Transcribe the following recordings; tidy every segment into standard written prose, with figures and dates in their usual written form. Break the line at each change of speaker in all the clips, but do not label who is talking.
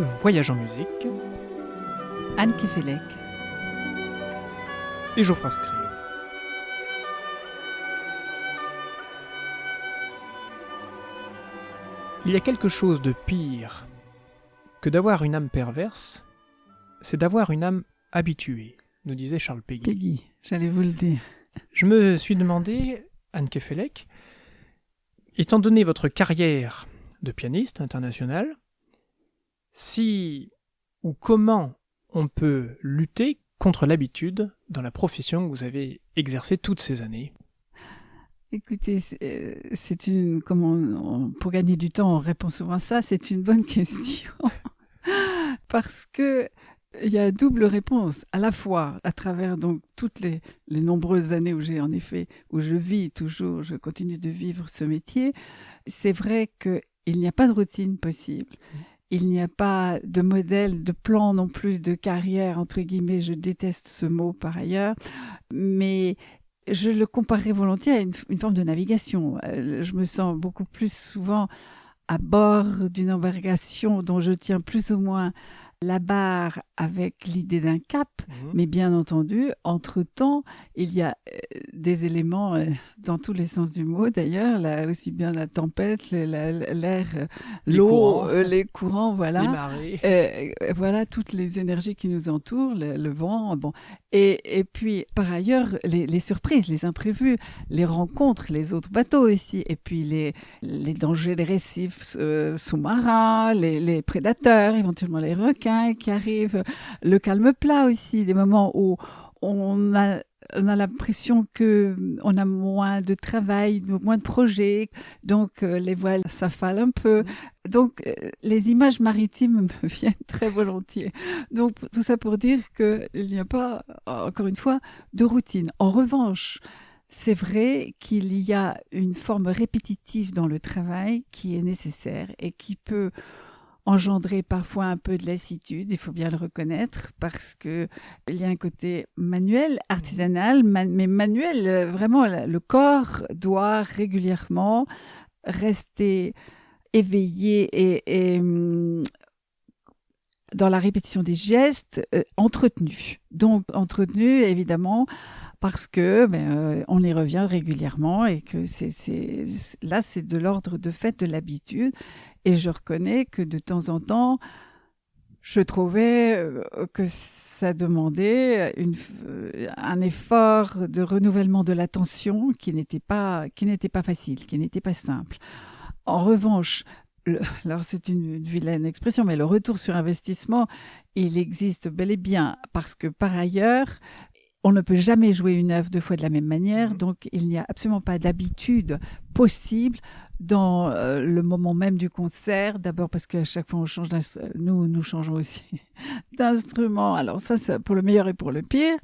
Voyage en musique
Anne Kefelec
et Geoffroy Scribe. Il y a quelque chose de pire que d'avoir une âme perverse, c'est d'avoir une âme habituée, nous disait Charles Péguy.
Péguy, j'allais vous le dire.
Je me suis demandé, Anne Kefelec, étant donné votre carrière de pianiste international, si ou comment on peut lutter contre l'habitude dans la profession que vous avez exercée toutes ces années.
Écoutez, c'est une, pour gagner du temps, on répond souvent à ça, c'est une bonne question. Parce que il y a double réponse, à la fois à travers donc toutes les nombreuses années où je vis toujours, je continue de vivre ce métier. C'est vrai qu'il n'y a pas de routine possible. Il n'y a pas de modèle, de plan non plus de carrière, entre guillemets, je déteste ce mot par ailleurs, mais je le comparerais volontiers à une forme de navigation. Je me sens beaucoup plus souvent à bord d'une embarcation dont je tiens plus ou moins la barre avec l'idée d'un cap, mais bien entendu, entre-temps, il y a des éléments dans tous les sens du mot d'ailleurs, là, aussi bien la tempête, l'air, l'eau, les courants, voilà.
Les marées.
Voilà toutes les énergies qui nous entourent, le vent, bon. Et puis, par ailleurs, les surprises, les imprévus, les rencontres, les autres bateaux ici, et puis les dangers des récifs sous-marins, les prédateurs, éventuellement les requins qui arrivent, le calme plat aussi, des moments où on a l'impression qu'on a moins de travail, moins de projets, donc les voiles s'affalent un peu. Donc les images maritimes me viennent très volontiers. Donc tout ça pour dire qu'il n'y a pas, encore une fois, de routine. En revanche, c'est vrai qu'il y a une forme répétitive dans le travail qui est nécessaire et qui peut engendrer parfois un peu de lassitude, il faut bien le reconnaître, parce qu'il y a un côté manuel, artisanal, mais manuel, vraiment, le corps doit régulièrement rester éveillé et dans la répétition des gestes, entretenu. Donc, entretenu, évidemment, parce que on y revient régulièrement et que là, c'est de l'ordre de fait de l'habitude. Et je reconnais que de temps en temps, je trouvais que ça demandait un effort de renouvellement de l'attention qui n'était pas facile, qui n'était pas simple. En revanche, alors c'est une vilaine expression, mais le retour sur investissement, il existe bel et bien parce que par ailleurs, on ne peut jamais jouer une œuvre deux fois de la même manière, donc il n'y a absolument pas d'habitude possible dans le moment même du concert. D'abord parce qu'à chaque fois on change nous changeons aussi d'instrument. Alors ça pour le meilleur et pour le pire.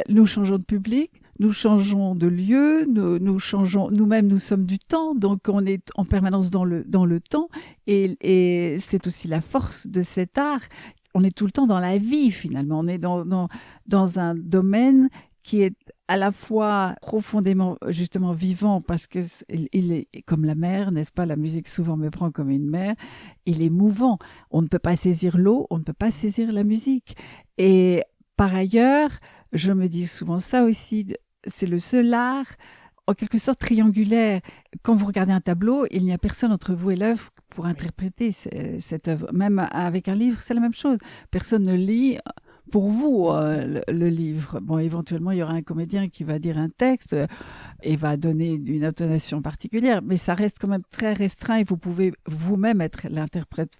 Nous changeons de public, nous changeons de lieu, nous changeons nous-mêmes, nous sommes du temps, donc on est en permanence dans le temps et c'est aussi la force de cet art. On est tout le temps dans la vie, finalement. On est dans un domaine qui est à la fois profondément, justement, vivant, parce que il est comme la mer, n'est-ce pas? La musique souvent me prend comme une mer. Il est mouvant. On ne peut pas saisir l'eau, on ne peut pas saisir la musique. Et par ailleurs, je me dis souvent ça aussi, c'est le seul art en quelque sorte triangulaire. Quand vous regardez un tableau, il n'y a personne entre vous et l'œuvre pour interpréter cette œuvre. Même avec un livre, c'est la même chose. Personne ne lit pour vous le livre. Bon, éventuellement, il y aura un comédien qui va dire un texte et va donner une intonation particulière, mais ça reste quand même très restreint et vous pouvez vous-même être l'interprète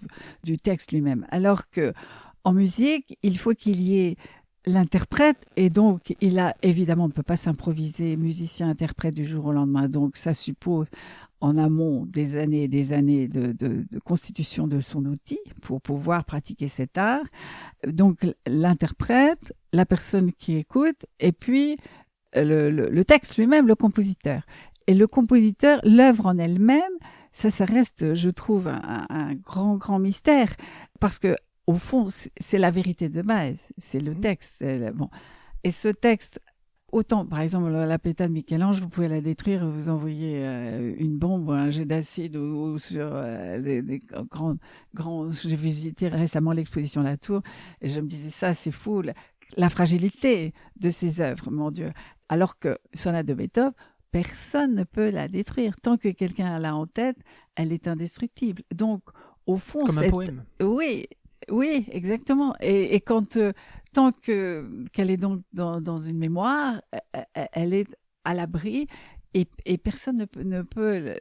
du texte lui-même. Alors que en musique, il faut qu'il y ait l'interprète, et donc évidemment, on ne peut pas s'improviser musicien-interprète du jour au lendemain, donc ça suppose en amont des années et des années de constitution de son outil pour pouvoir pratiquer cet art. Donc l'interprète, la personne qui écoute, et puis le texte lui-même, le compositeur. Et le compositeur, l'œuvre en elle-même, ça reste, je trouve, un grand mystère, parce que au fond, c'est la vérité de base, c'est le texte. Bon. Et ce texte, Autant, par exemple, la Pietà de Michel-Ange, vous pouvez la détruire, vous envoyez une bombe ou un jet d'acide ou sur des grands... J'ai visité récemment l'exposition La Tour et je me disais, ça, c'est fou, la fragilité de ces œuvres, mon Dieu. Alors que Sonate de Beethoven, personne ne peut la détruire. Tant que quelqu'un l'a en tête, elle est indestructible. Donc, au fond...
Comme un poème.
Oui, exactement. Et quand tant qu'elle est dans une mémoire, elle est à l'abri et personne ne peut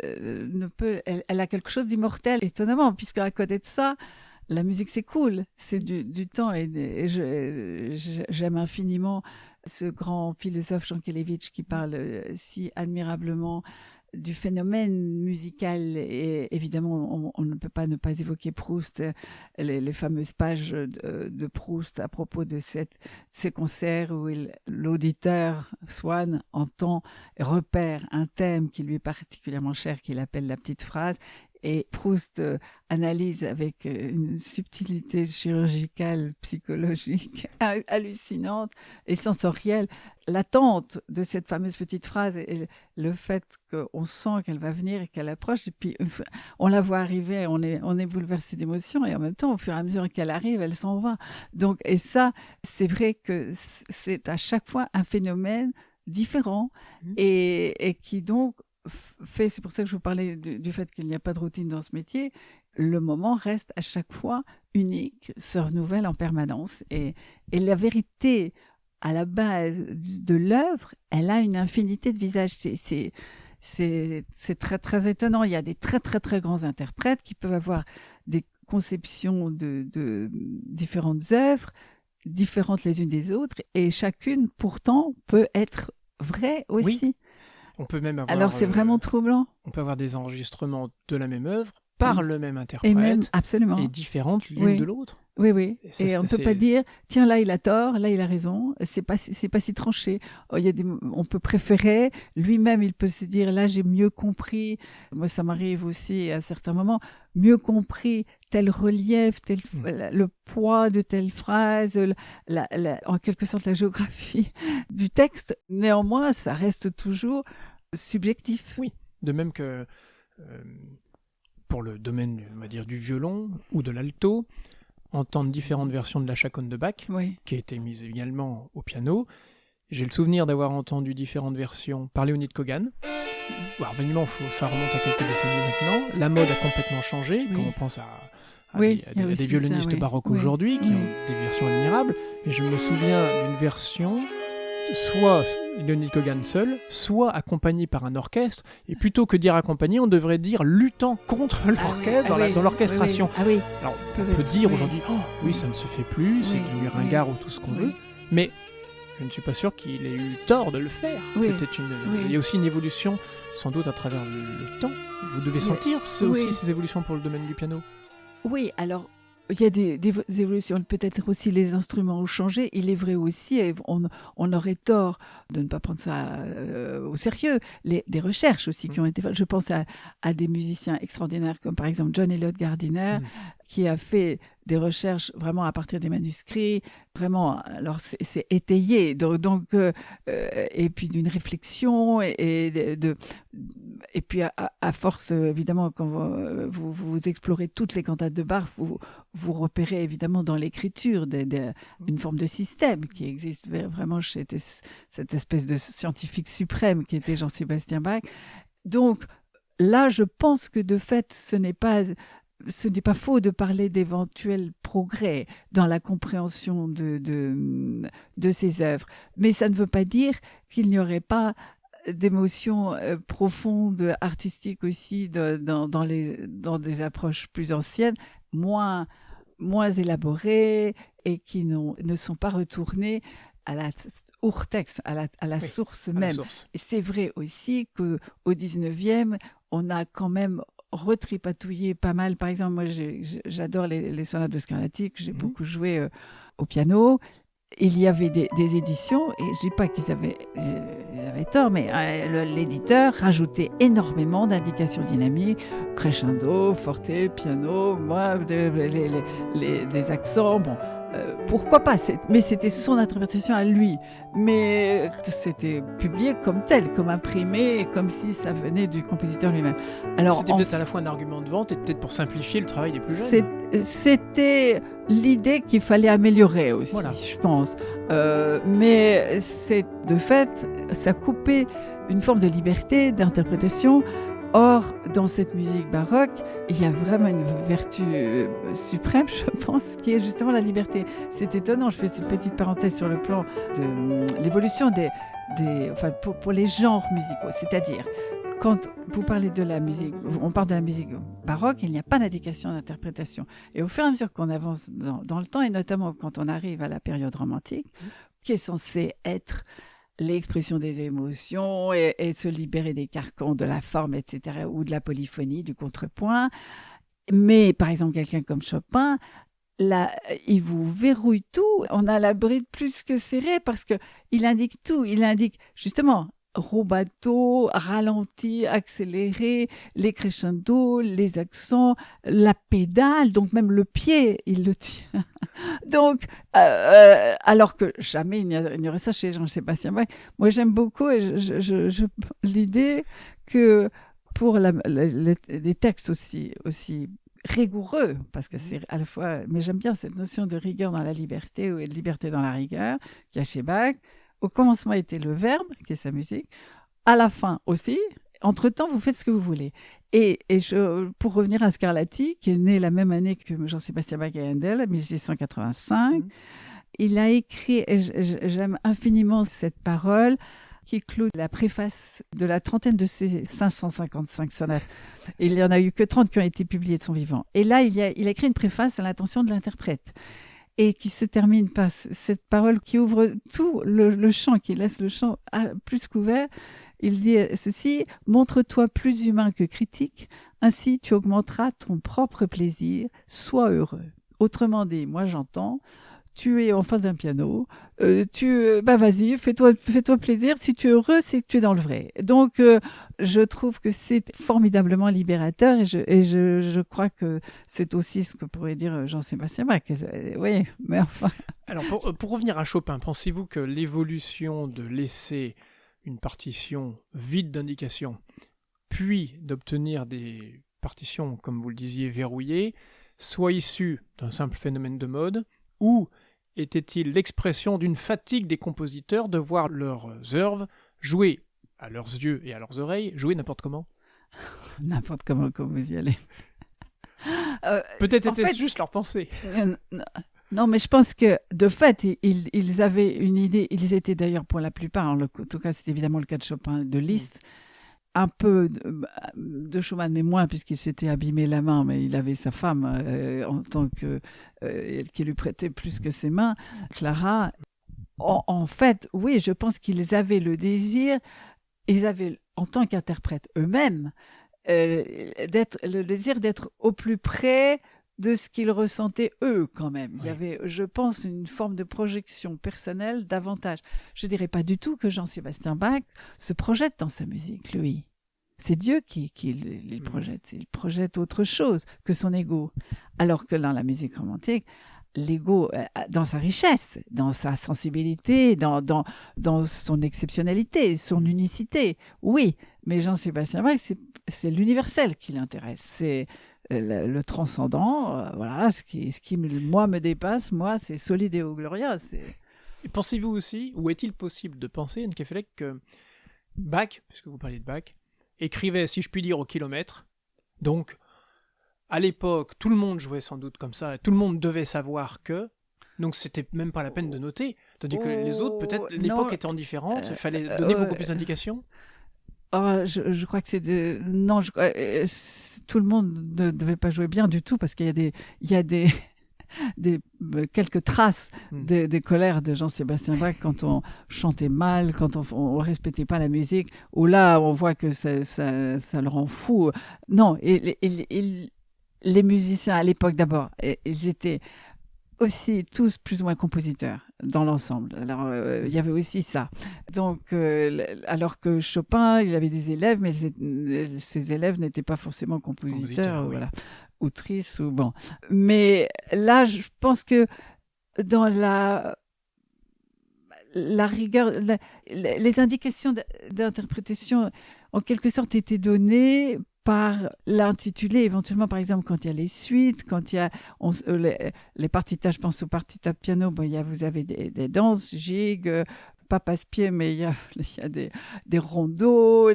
elle a quelque chose d'immortel, étonnamment, puisque à côté de ça, la musique c'est cool, c'est du temps et j'aime infiniment ce grand philosophe Jankélévitch qui parle si admirablement du phénomène musical et évidemment on ne peut pas ne pas évoquer Proust, les fameuses pages de Proust à propos de ces concerts où l'auditeur Swann entend et repère un thème qui lui est particulièrement cher qu'il appelle la petite phrase et Proust analyse avec une subtilité chirurgicale, psychologique hallucinante et sensorielle l'attente de cette fameuse petite phrase et le fait qu'on sent qu'elle va venir et qu'elle approche et puis on la voit arriver, on est bouleversé d'émotion et en même temps au fur et à mesure qu'elle arrive, elle s'en va. Donc, et ça, c'est vrai que c'est à chaque fois un phénomène différent et qui donc fait, c'est pour ça que je vous parlais du fait qu'il n'y a pas de routine dans ce métier, le moment reste à chaque fois unique, se renouvelle en permanence et la vérité à la base de l'œuvre, elle a une infinité de visages. C'est très très étonnant. Il y a des très très très grands interprètes qui peuvent avoir des conceptions de différentes œuvres, différentes les unes des autres, et chacune pourtant peut être vraie aussi.
Oui. On peut même avoir,
alors c'est vraiment troublant.
On peut avoir des enregistrements de la même œuvre par le même interprète
et même, absolument.
Et différentes l'une de l'autre.
Oui. Et on ne peut pas dire, tiens, là il a tort, là il a raison. C'est pas si tranché. On peut préférer. Lui-même, il peut se dire, là j'ai mieux compris. Moi, ça m'arrive aussi à certains moments, mieux compris tel relief, le poids de telle phrase, en quelque sorte la géographie du texte. Néanmoins, ça reste toujours subjectif.
Oui, de même que pour le domaine, on va dire, du violon ou de l'alto, entendre différentes versions de la chaconne de Bach, qui a été mise également au piano. J'ai le souvenir d'avoir entendu différentes versions par Léonide Kogan. Alors, évidemment, ça remonte à quelques décennies maintenant. La mode a complètement changé, quand on pense à des violonistes baroques aujourd'hui, qui ont des versions admirables. Et je me souviens d'une version, soit Léonide Kogan seul, soit accompagné par un orchestre. Et plutôt que dire accompagné, on devrait dire luttant contre l'orchestre dans l'orchestration. Alors, on peut dire aujourd'hui, oui, ça ne se fait plus, c'est du ringard ou tout ce qu'on veut. Mais je ne suis pas sûr qu'il ait eu tort de le faire. Il y a aussi une évolution, sans doute à travers le temps. Vous devez sentir aussi ces évolutions pour le domaine du piano.
Oui, alors il y a des évolutions. Peut-être aussi les instruments ont changé. Il est vrai aussi, et on aurait tort de ne pas prendre ça au sérieux, des recherches aussi qui ont été faites. Je pense à des musiciens extraordinaires comme par exemple John Eliot Gardiner, qui a fait des recherches vraiment à partir des manuscrits, vraiment, alors c'est étayé, donc et puis d'une réflexion et puis à force, évidemment, quand vous explorez toutes les cantates de Bach, vous repérez évidemment dans l'écriture une forme de système qui existe vraiment chez cette espèce de scientifique suprême qui était Jean-Sébastien Bach. Donc là, je pense que de fait, ce n'est pas faux de parler d'éventuels progrès dans la compréhension de ces œuvres. Mais ça ne veut pas dire qu'il n'y aurait pas d'émotions profondes, artistiques aussi, dans des approches plus anciennes, moins élaborées et qui ne sont pas retournées à la Urtext, à la source même. Et c'est vrai aussi qu'au 19e, on a quand même retripatouillé pas mal. Par exemple, moi, j'adore les sonates de Scarlatti, que j'ai beaucoup joué au piano. Il y avait des éditions, et je dis pas qu'ils avaient tort, mais l'éditeur rajoutait énormément d'indications dynamiques, crescendo, forte, piano, des accents. Bon, pourquoi pas, mais c'était son interprétation à lui. Mais c'était publié comme tel, comme imprimé, comme si ça venait du compositeur lui-même.
Alors, c'était peut-être à la fois un argument de vente et peut-être pour simplifier le travail des plus jeunes.
C'était l'idée qu'il fallait améliorer aussi, voilà. Je pense. Mais c'est de fait, ça coupait une forme de liberté d'interprétation. Or, dans cette musique baroque, il y a vraiment une vertu suprême, je pense, qui est justement la liberté. C'est étonnant, je fais cette petite parenthèse sur le plan de l'évolution enfin, pour les genres musicaux. C'est-à-dire, quand vous parlez de la musique, on parle de la musique baroque, il n'y a pas d'indication d'interprétation. Et au fur et à mesure qu'on avance dans le temps, et notamment quand on arrive à la période romantique, qui est censée être l'expression des émotions et se libérer des carcans de la forme, etc., ou de la polyphonie, du contrepoint. Mais, par exemple, quelqu'un comme Chopin, là, il vous verrouille tout. On a la bride plus que serrée parce qu'il indique tout. Il indique, justement, rubato, ralenti, accéléré, les crescendo, les accents, la pédale, donc même le pied, il le tient. Donc, alors que jamais il n'y aurait ça chez Jean-Sébastien Bach. Moi, j'aime beaucoup l'idée que pour des textes aussi rigoureux, parce que c'est à la fois, mais j'aime bien cette notion de rigueur dans la liberté ou de liberté dans la rigueur qu'il y a chez Bach. Au commencement était le verbe, qui est sa musique. À la fin aussi. Entre-temps, vous faites ce que vous voulez. Et pour revenir à Scarlatti, qui est né la même année que Jean-Sébastien Bach et Handel, 1685, il a écrit, et j'aime infiniment cette parole, qui clôt la préface de la trentaine de ses 555 sonates. Il n'y en a eu que 30 qui ont été publiées de son vivant. Et là, il a écrit une préface à l'intention de l'interprète. Et qui se termine par cette parole qui ouvre tout le champ, qui laisse le champ plus couvert. Il dit ceci: « Montre-toi plus humain que critique, ainsi tu augmenteras ton propre plaisir, sois heureux. » Autrement dit, moi j'entends, tu es en face d'un piano, vas-y, fais-toi plaisir. Si tu es heureux, c'est que tu es dans le vrai. Donc, je trouve que c'est formidablement libérateur et je crois que c'est aussi ce que pourrait dire Jean-Sébastien Bach. Oui, mais enfin.
Alors, pour revenir à Chopin, pensez-vous que l'évolution de laisser une partition vide d'indications, puis d'obtenir des partitions, comme vous le disiez, verrouillées, soit issue d'un simple phénomène de mode, ou était-il l'expression d'une fatigue des compositeurs de voir leurs œuvres jouer à leurs yeux et à leurs oreilles, jouer n'importe comment?
N'importe comment, comme vous y allez.
Peut-être était-ce juste leur pensée.
Non, mais je pense que, de fait, ils avaient une idée. Ils étaient d'ailleurs, pour la plupart, en tout cas, c'est évidemment le cas de Chopin, de Liszt, un peu de Schumann, mais moins, puisqu'il s'était abîmé la main, mais il avait sa femme en tant que qui lui prêtait plus que ses mains, Clara. En fait, oui, je pense qu'ils avaient le désir, ils avaient, en tant qu'interprètes eux-mêmes, le désir d'être au plus près de ce qu'ils ressentaient eux quand même. Oui. Il y avait, je pense, une forme de projection personnelle davantage. Je ne dirais pas du tout que Jean-Sébastien Bach se projette dans sa musique, lui. C'est Dieu qui le projette. Il projette autre chose que son ego. Alors que dans la musique romantique, l'ego, dans sa richesse, dans sa sensibilité, dans son exceptionnalité, son unicité, oui. Mais Jean-Sébastien Bach, c'est l'universel qui l'intéresse. C'est le transcendant, voilà, ce qui moi me dépasse, moi, c'est Soli Deo Gloria.
Et pensez-vous aussi, ou est-il possible de penser, Anne Kefelec, que Bach, puisque vous parlez de Bach, écrivait, si je puis dire, au kilomètre, donc à l'époque, tout le monde jouait sans doute comme ça, tout le monde devait savoir que, donc c'était même pas la peine de noter, tandis que les autres, peut-être, l'époque étant différente, il fallait donner beaucoup plus d'indications.
Je crois que c'est non, tout le monde ne devait pas jouer bien du tout parce qu'il y a des quelques traces des colères de Jean-Sébastien Bach quand on chantait mal, quand on respectait pas la musique, où là on voit que ça le rend fou. Non, les musiciens à l'époque d'abord, ils étaient aussi tous plus ou moins compositeurs dans l'ensemble. Alors, il y avait aussi ça. Donc, alors que Chopin, il avait des élèves, mais ses élèves n'étaient pas forcément compositeurs,
oui.
voilà, ou tristes, ou bon. Mais là, je pense que dans la rigueur, les indications d'interprétation en quelque sorte étaient données par l'intitulé, éventuellement par exemple quand il y a les suites, quand il y a les partitas, je pense aux partitas piano, vous avez des danses, gigue, pas passe-pied, mais il y a des rondeaux,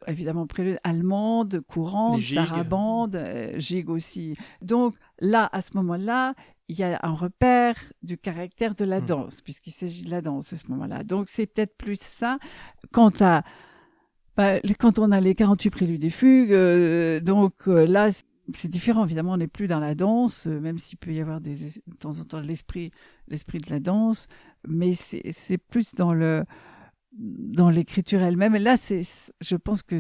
évidemment préludes allemandes, courantes, sarabandes, gigue aussi. Donc là, à ce moment-là, il y a un repère du caractère de la danse, puisqu'il s'agit de la danse à ce moment-là. Donc c'est peut-être plus ça. Quand on a les 48 préludes et fugues, là, c'est différent. Évidemment, on n'est plus dans la danse, même s'il peut y avoir de temps en temps l'esprit de la danse, mais c'est plus dans l'écriture elle-même. Et là, je pense que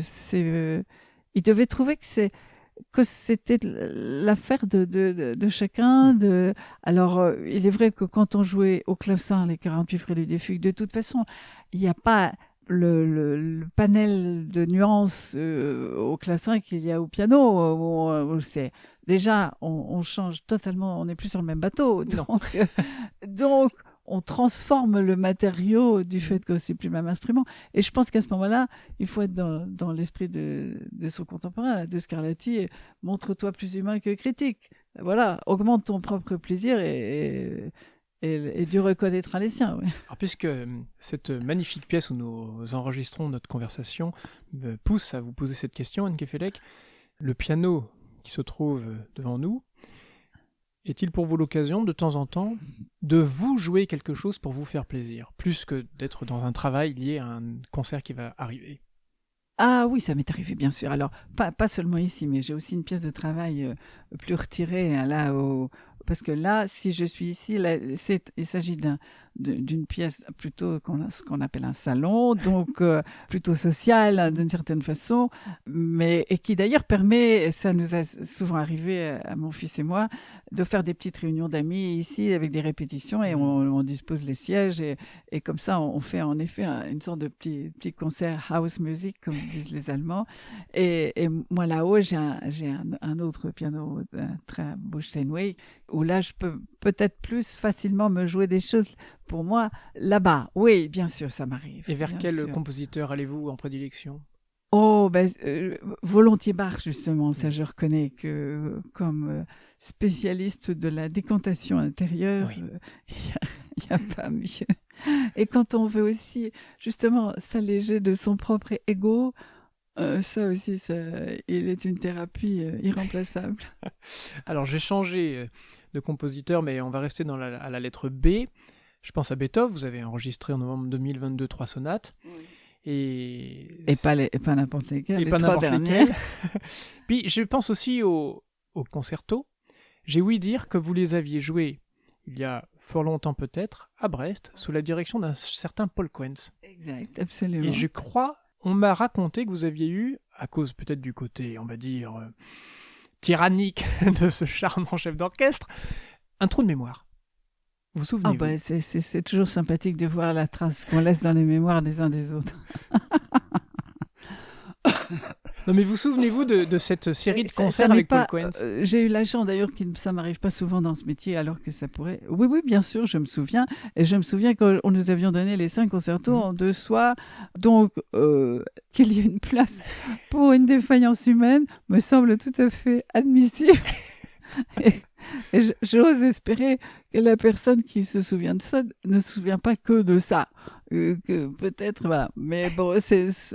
il devait trouver que c'était l'affaire de chacun. Alors, il est vrai que quand on jouait au clavecin les 48 préludes et fugues, de toute façon, il n'y a pas le panel de nuances au clavecin qu'il y a au piano. Déjà, on change totalement, on n'est plus sur le même bateau. Donc, on transforme le matériau du fait que c'est plus le même instrument. Et je pense qu'à ce moment-là, il faut être dans l'esprit de son contemporain, de Scarlatti, et montre-toi plus humain que critique. Voilà, augmente ton propre plaisir et Dieu reconnaîtra les siens. Oui.
Alors, puisque cette magnifique pièce où nous enregistrons notre conversation me pousse à vous poser cette question, Anne Kefelec, le piano qui se trouve devant nous, est-il pour vous l'occasion, de temps en temps, de vous jouer quelque chose pour vous faire plaisir, plus que d'être dans un travail lié à un concert qui va arriver?
Ah oui, ça m'est arrivé, bien sûr. Alors, pas seulement ici, mais j'ai aussi une pièce de travail plus retirée, là, parce que là, si je suis ici, là, il s'agit d'une pièce plutôt ce qu'on appelle un salon, donc plutôt social d'une certaine façon, et qui d'ailleurs permet, ça nous a souvent arrivé à mon fils et moi, de faire des petites réunions d'amis ici avec des répétitions et on dispose les sièges et comme ça on fait en effet une sorte de petit concert house music comme disent les Allemands et moi là-haut j'ai un autre piano, un très beau Steinway où là je peux peut-être plus facilement me jouer des choses pour moi là-bas. Oui, bien sûr, ça m'arrive.
Et vers quel compositeur allez-vous en prédilection?
Oh, volontiers Bach, justement. Ça, je reconnais que comme spécialiste de la décantation intérieure, il n'y a pas mieux. Et quand on veut aussi, justement, s'alléger de son propre ego, ça aussi, il est une thérapie irremplaçable.
Alors, j'ai changé de compositeur, mais on va rester à la lettre B. Je pense à Beethoven. Vous avez enregistré en novembre 2022 3 sonates. Oui. Et
pas n'importe lesquelles,
les 3 dernières. Puis, je pense aussi au concerto. J'ai ouï dire que vous les aviez joués il y a fort longtemps peut-être, à Brest, sous la direction d'un certain Paul Quenz.
Exact, absolument.
Et je crois... On m'a raconté que vous aviez eu, à cause peut-être du côté, on va dire, tyrannique de ce charmant chef d'orchestre, un trou de mémoire. Vous vous souvenez
c'est toujours sympathique de voir la trace qu'on laisse dans les mémoires des uns des autres.
Non, mais vous souvenez-vous de cette série de concerts avec Paul Quenz?
J'ai eu la chance d'ailleurs que ça m'arrive pas souvent dans ce métier, alors que ça pourrait. Oui, bien sûr, je me souviens. Et je me souviens quand nous avions donné les 5 concertos en 2 soirs. Donc, qu'il y ait une place pour une défaillance humaine me semble tout à fait admissible. Et j'ose espérer que la personne qui se souvient de ça ne se souvient pas que de ça. Que peut-être, voilà. Mais bon,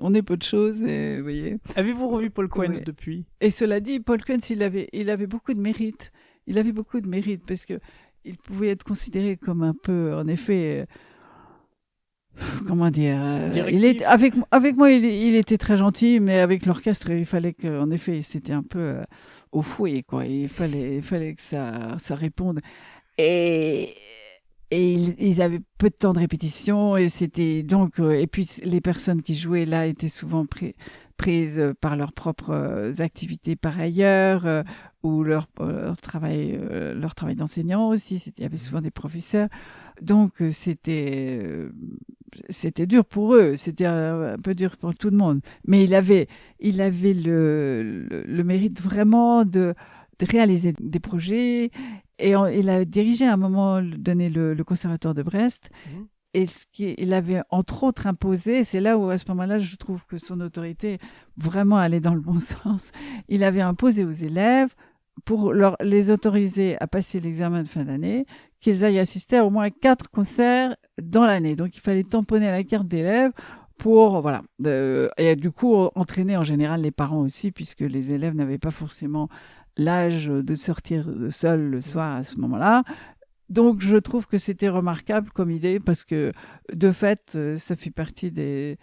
on est peu de choses, et vous voyez.
Avez-vous revu Paul Quenz depuis?
Et cela dit, Paul Quenz, il avait beaucoup de mérite. Il avait beaucoup de mérite parce que il pouvait être considéré comme un peu, en effet... comment dire, avec moi il était très gentil, mais avec l'orchestre il fallait que, en effet, c'était un peu au fouet, quoi. Il fallait que ça réponde et ils avaient peu de temps de répétition et c'était donc et puis les personnes qui jouaient là étaient souvent prises par leurs propres activités par ailleurs ou leur travail d'enseignant aussi. Il y avait souvent des professeurs, donc c'était dur pour eux, c'était un peu dur pour tout le monde, mais il avait le mérite vraiment de réaliser des projets Et il a dirigé à un moment donné le conservatoire de Brest. Et il avait entre autres imposé, c'est là où à ce moment-là je trouve que son autorité vraiment allait dans le bon sens, il avait imposé aux élèves pour les autoriser à passer l'examen de fin d'année, qu'ils aillent assister à au moins 4 concerts dans l'année. Donc il fallait tamponner la carte d'élèves pour, voilà, et du coup entraîner en général les parents aussi, puisque les élèves n'avaient pas forcément l'âge de sortir seuls le soir à ce moment-là. Donc, je trouve que c'était remarquable comme idée parce que, de fait, ça fait partie des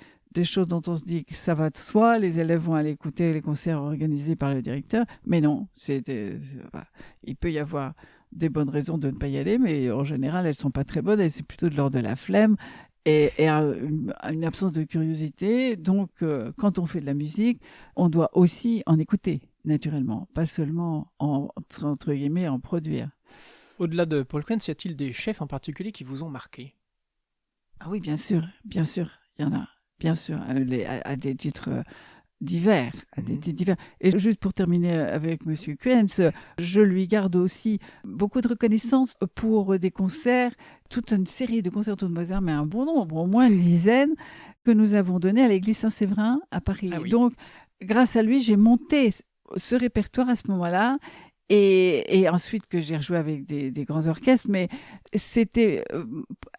choses dont on se dit que ça va de soi. Les élèves vont aller écouter les concerts organisés par le directeur. Mais non, il peut y avoir des bonnes raisons de ne pas y aller, mais en général, elles ne sont pas très bonnes et c'est plutôt de l'ordre de la flemme et une absence de curiosité. Donc, quand on fait de la musique, on doit aussi en écouter, naturellement, pas seulement entre guillemets, en produire.
Au-delà de Paul Quenz, y a-t-il des chefs en particulier qui vous ont marqué?
Ah oui, bien sûr, il y en a, bien sûr, à des titres divers, Et juste pour terminer avec Monsieur Quenz, je lui garde aussi beaucoup de reconnaissance pour des concerts, toute une série de concertos de Mozart, mais un bon nombre, au moins une dizaine, que nous avons donnés à l'église Saint-Séverin à Paris.
Ah oui.
Donc, grâce à lui, j'ai monté ce répertoire à ce moment-là. Et ensuite que j'ai rejoué avec des grands orchestres, mais c'était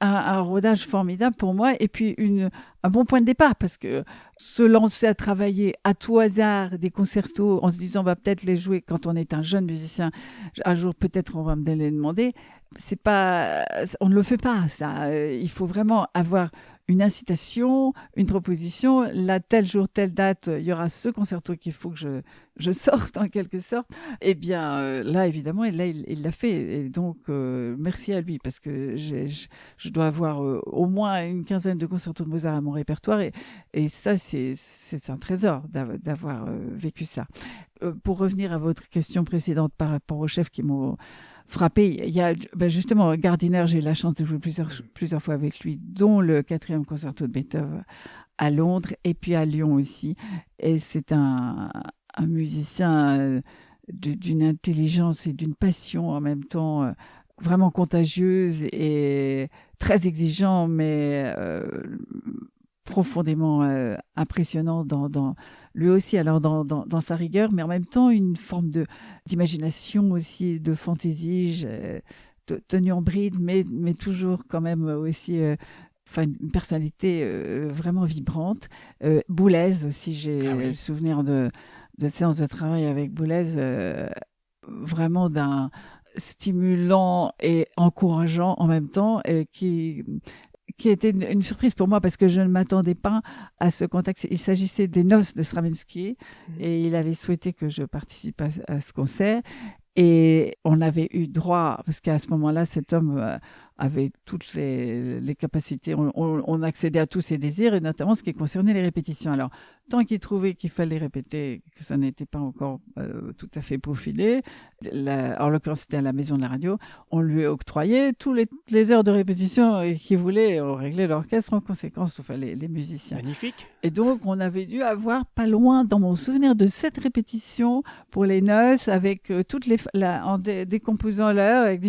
un rodage formidable pour moi et puis un bon point de départ parce que se lancer à travailler à tout hasard des concertos en se disant on va peut-être les jouer quand on est un jeune musicien, un jour peut-être on va me les demander, on ne le fait pas ça. Il faut vraiment avoir une incitation, une proposition. Là, tel jour, telle date, il y aura ce concerto qu'il faut que je sorte en quelque sorte. Eh bien, là, évidemment, il l'a fait. Et donc, merci à lui parce que je dois avoir au moins une quinzaine de concertos de Mozart à mon répertoire. Et ça, c'est un trésor d'avoir vécu ça. Pour revenir à votre question précédente par rapport aux chefs qui m'ont frappé. Il y a justement Gardiner, j'ai eu la chance de jouer plusieurs fois avec lui, dont le 4e concerto de Beethoven à Londres et puis à Lyon aussi. Et c'est un musicien d'une intelligence et d'une passion en même temps vraiment contagieuse et très exigeant, mais profondément impressionnant dans lui aussi, alors dans sa rigueur, mais en même temps une forme d'imagination aussi, de fantaisie, tenue en bride, mais toujours quand même aussi une personnalité vraiment vibrante. Boulez aussi, j'ai souvenir de séances de travail avec Boulez, vraiment d'un stimulant et encourageant en même temps, et qui était une surprise pour moi parce que je ne m'attendais pas à ce contexte. Il s'agissait des noces de Stravinsky et il avait souhaité que je participe à ce concert. Et on avait eu droit, parce qu'à ce moment-là, cet homme avait toutes les capacités, on accédait à tous ses désirs, et notamment ce qui concernait les répétitions. Alors, tant qu'il trouvait qu'il fallait répéter, que ça n'était pas encore tout à fait peaufiné, en l'occurrence c'était à la Maison de la Radio, on lui octroyait toutes les heures de répétition qu'il voulait, on réglait l'orchestre en conséquence, enfin les musiciens.
Magnifique.
Et donc, on avait dû avoir pas loin, dans mon souvenir, de 7 répétitions pour les noces, avec toutes en décomposant l'heure, avec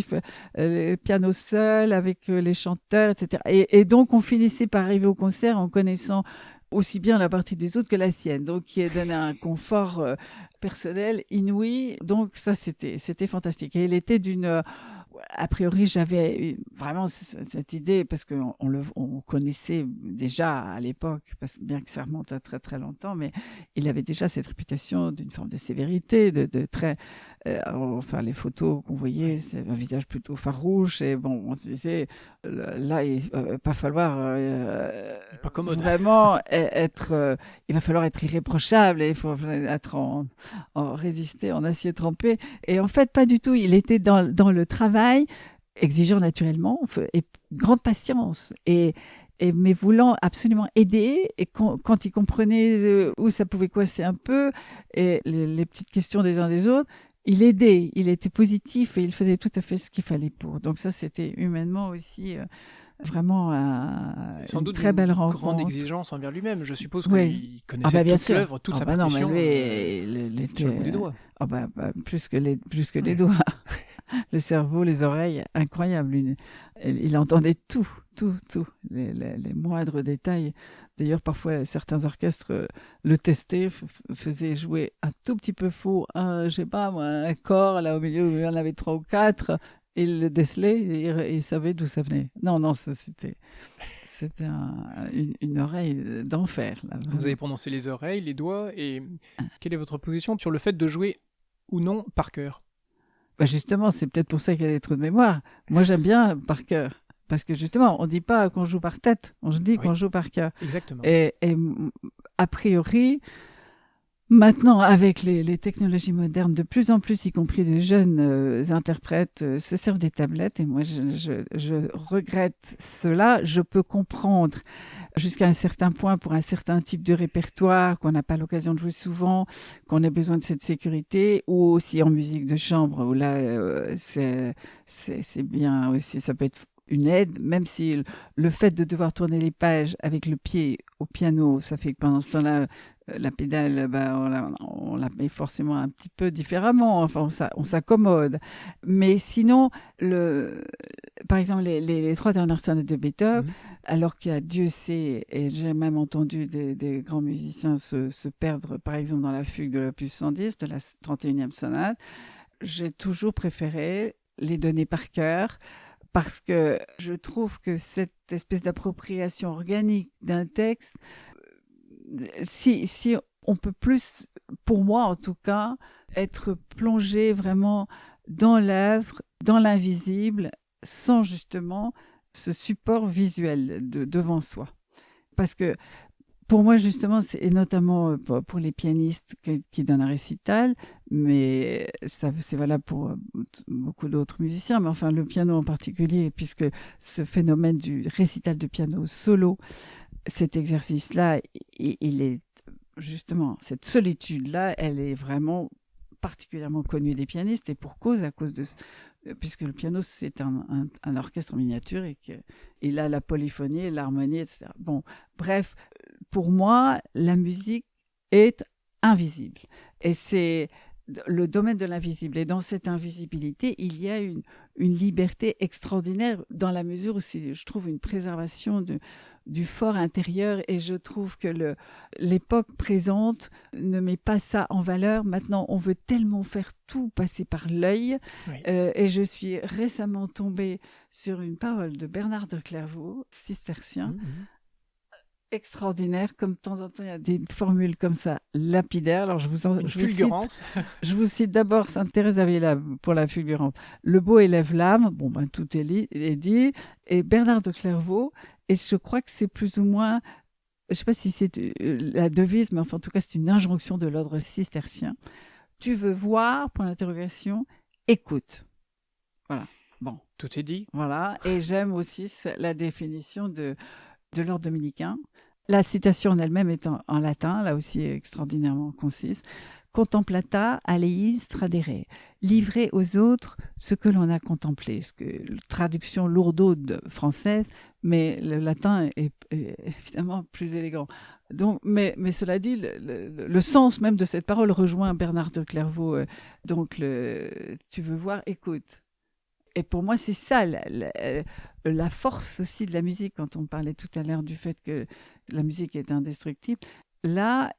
les pianos seuls, avec les chanteurs, etc. Et donc, on finissait par arriver au concert en connaissant aussi bien la partie des autres que la sienne, donc qui donnait un confort personnel inouï. Donc ça, c'était fantastique. Et il était a priori, j'avais vraiment cette idée, parce qu'on connaissait déjà à l'époque, bien que ça remonte à très très longtemps, mais il avait déjà cette réputation d'une forme de sévérité, de très... enfin, les photos qu'on voyait, c'est un visage plutôt farouche, et bon, on se disait, là, il va pas falloir
pas commode.
Vraiment être... il va falloir être irréprochable, et il faut être résister en acier trempé. Et en fait, pas du tout. Il était dans le travail, exigeant naturellement, et grande patience, mais voulant absolument aider, et quand il comprenait où ça pouvait coincer un peu, et les petites questions des uns des autres, il aidait, il était positif, et il faisait tout à fait ce qu'il fallait pour. Donc ça, c'était humainement aussi vraiment une très belle rencontre.
Grande exigence envers lui-même. Je suppose
oui.
qu'il connaissait toute l'œuvre, toute sa partition.
Non, mais lui,
sur le bout des doigts.
Plus que les doigts. Le cerveau, les oreilles, incroyable. Il entendait tout, les moindres détails. D'ailleurs, parfois, certains orchestres le testaient, faisaient jouer un tout petit peu faux, je sais pas moi, un corps là au milieu où il y en avait 3 ou 4. Il le décelait et il savait d'où ça venait. Non, c'était une oreille d'enfer. Là,
vous avez prononcé les oreilles, les doigts, et quelle est votre position sur le fait de jouer ou non par cœur?
Bah justement, c'est peut-être pour ça qu'il y a des trous de mémoire. Moi, j'aime bien par cœur. Parce que justement, on ne dit pas qu'on joue par tête, on dit qu'on joue par cœur.
Exactement.
Et a priori, maintenant, avec les technologies modernes, de plus en plus, y compris de jeunes interprètes, se servent des tablettes. Et moi, je regrette cela. Je peux comprendre jusqu'à un certain point pour un certain type de répertoire qu'on n'a pas l'occasion de jouer souvent, qu'on a besoin de cette sécurité, ou aussi en musique de chambre, où là, c'est bien aussi, ça peut être une aide, même si le fait de devoir tourner les pages avec le pied au piano, ça fait que pendant ce temps-là, la pédale, on la met forcément un petit peu différemment. Enfin, on s'accommode. Mais sinon, par exemple, les 3 dernières sonates de Beethoven, alors qu'il y a Dieu sait, et j'ai même entendu des grands musiciens se perdre, par exemple, dans la fugue de l'opus 110, de la 31e sonate, j'ai toujours préféré les donner par cœur, parce que je trouve que cette espèce d'appropriation organique d'un texte, si on peut plus, pour moi en tout cas, être plongé vraiment dans l'œuvre, dans l'invisible, sans justement ce support visuel devant soi. Parce que pour moi, justement, et notamment pour les pianistes qui donnent un récital, mais c'est valable pour beaucoup d'autres musiciens, mais enfin le piano en particulier, puisque ce phénomène du récital de piano solo, cet exercice-là, il est justement, cette solitude-là, elle est vraiment particulièrement connue des pianistes, et pour cause, puisque le piano, c'est un orchestre en miniature, et qu'il a la polyphonie, l'harmonie, etc. Bon, bref, pour moi, la musique est invisible. Et c'est le domaine de l'invisible. Et dans cette invisibilité, il y a une liberté extraordinaire, dans la mesure où je trouve une préservation du fort intérieur, et je trouve que l'époque présente ne met pas ça en valeur. Maintenant, on veut tellement faire tout passer par l'œil. Oui. Et je suis récemment tombée sur une parole de Bernard de Clairvaux, cistercien, extraordinaire. Comme de temps en temps, il y a des formules comme ça, lapidaires. Alors, je vous cite d'abord Sainte Thérèse d'Avila pour la fulgurance. Le beau élève l'âme. Bon, tout est dit. Et Bernard de Clairvaux, et je crois que c'est plus ou moins, je ne sais pas si c'est la devise, mais enfin, en tout cas, c'est une injonction de l'ordre cistercien. Tu veux voir, point d'interrogation, écoute. Voilà. Bon.
Tout est dit.
Voilà. Et j'aime aussi la définition de l'ordre dominicain. La citation en elle-même est en latin, là aussi extraordinairement concise. Contemplata aleis tradere, livrer aux autres ce que l'on a contemplé. Traduction lourdaude française, mais le latin est évidemment plus élégant. Donc, mais cela dit, le sens même de cette parole rejoint Bernard de Clairvaux. Donc, tu veux voir, écoute. Et pour moi, c'est ça la force aussi de la musique, quand on parlait tout à l'heure du fait que la musique est indestructible. Là,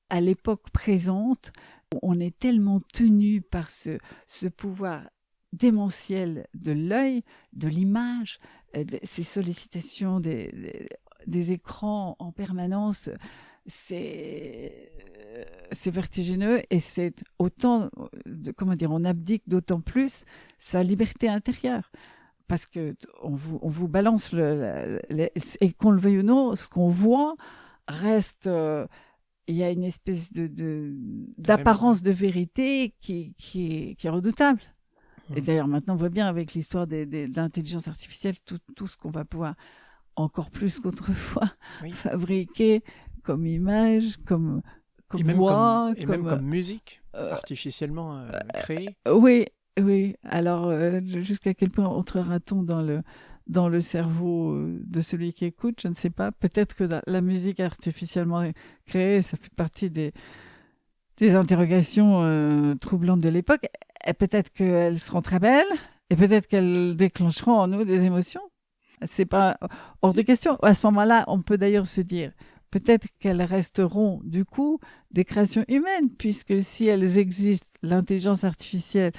à l'époque présente, on est tellement tenu par ce pouvoir démentiel de l'œil, de l'image, ces sollicitations des écrans en permanence. C'est vertigineux, et c'est autant, on abdique d'autant plus sa liberté intérieure, parce que on vous balance et qu'on le veuille ou non, ce qu'on voit reste. Il y a une espèce d'apparence de vérité qui est redoutable. Et d'ailleurs, maintenant, on voit bien avec l'histoire de l'intelligence artificielle, tout ce qu'on va pouvoir encore plus qu'autrefois fabriquer comme image, comme voix.
Même comme musique artificiellement créée.
Oui. Alors, jusqu'à quel point entrera-t-on dans le cerveau de celui qui écoute, je ne sais pas. Peut-être que la musique artificiellement créée, ça fait partie des interrogations troublantes de l'époque. Et peut-être qu'elles seront très belles, Et peut-être qu'elles déclencheront en nous des émotions. C'est pas hors de question. À ce moment-là, on peut d'ailleurs se dire, peut-être qu'elles resteront du coup des créations humaines, puisque si elles existent, l'intelligence artificielle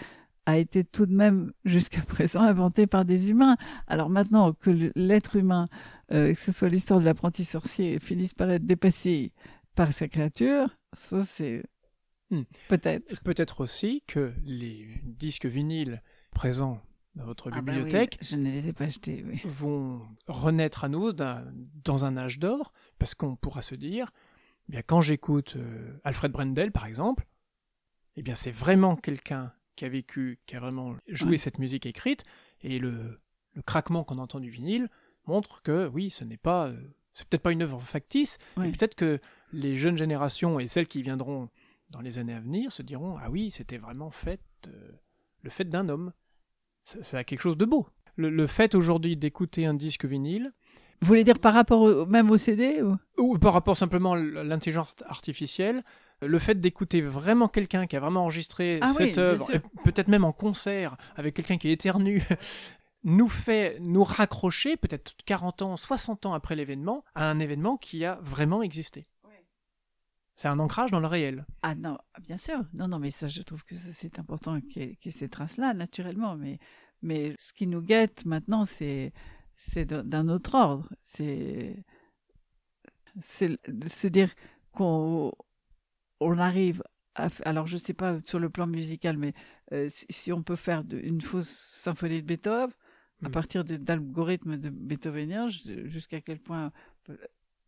a été tout de même jusqu'à présent inventée par des humains. Alors maintenant que l'être humain, que ce soit l'histoire de l'apprenti sorcier, finisse par être dépassé par sa créature, ça c'est peut-être.
Peut-être aussi que les disques vinyles présents dans votre bibliothèque
oui, je ne les ai pas achetés, oui.
vont renaître à nouveau dans un âge d'or, parce qu'on pourra se dire, eh bien, quand j'écoute Alfred Brendel, par exemple, eh bien, c'est vraiment quelqu'un qui a vécu, qui a vraiment joué cette musique écrite, et le craquement qu'on entend du vinyle montre que, oui, c'est peut-être pas une œuvre factice, mais peut-être que les jeunes générations et celles qui viendront dans les années à venir se diront, ah oui, c'était vraiment le fait d'un homme. Ça a quelque chose de beau. Le fait aujourd'hui d'écouter un disque vinyle...
Vous voulez dire par rapport même au CD
ou par rapport simplement à l'intelligence artificielle, le fait d'écouter vraiment quelqu'un qui a vraiment enregistré cette œuvre, et peut-être même en concert, avec quelqu'un qui éternue, nous fait nous raccrocher, peut-être 40 ans, 60 ans après l'événement, à un événement qui a vraiment existé. C'est un ancrage dans le réel.
Ah non, bien sûr. Non, mais ça, je trouve que c'est important qu'il y ait ces traces-là, naturellement. Mais ce qui nous guette maintenant, c'est d'un autre ordre. C'est de se dire qu'on arrive à... Alors, je ne sais pas sur le plan musical, mais si on peut faire une fausse symphonie de Beethoven, à partir d'algorithmes de beethoveniens, jusqu'à quel point...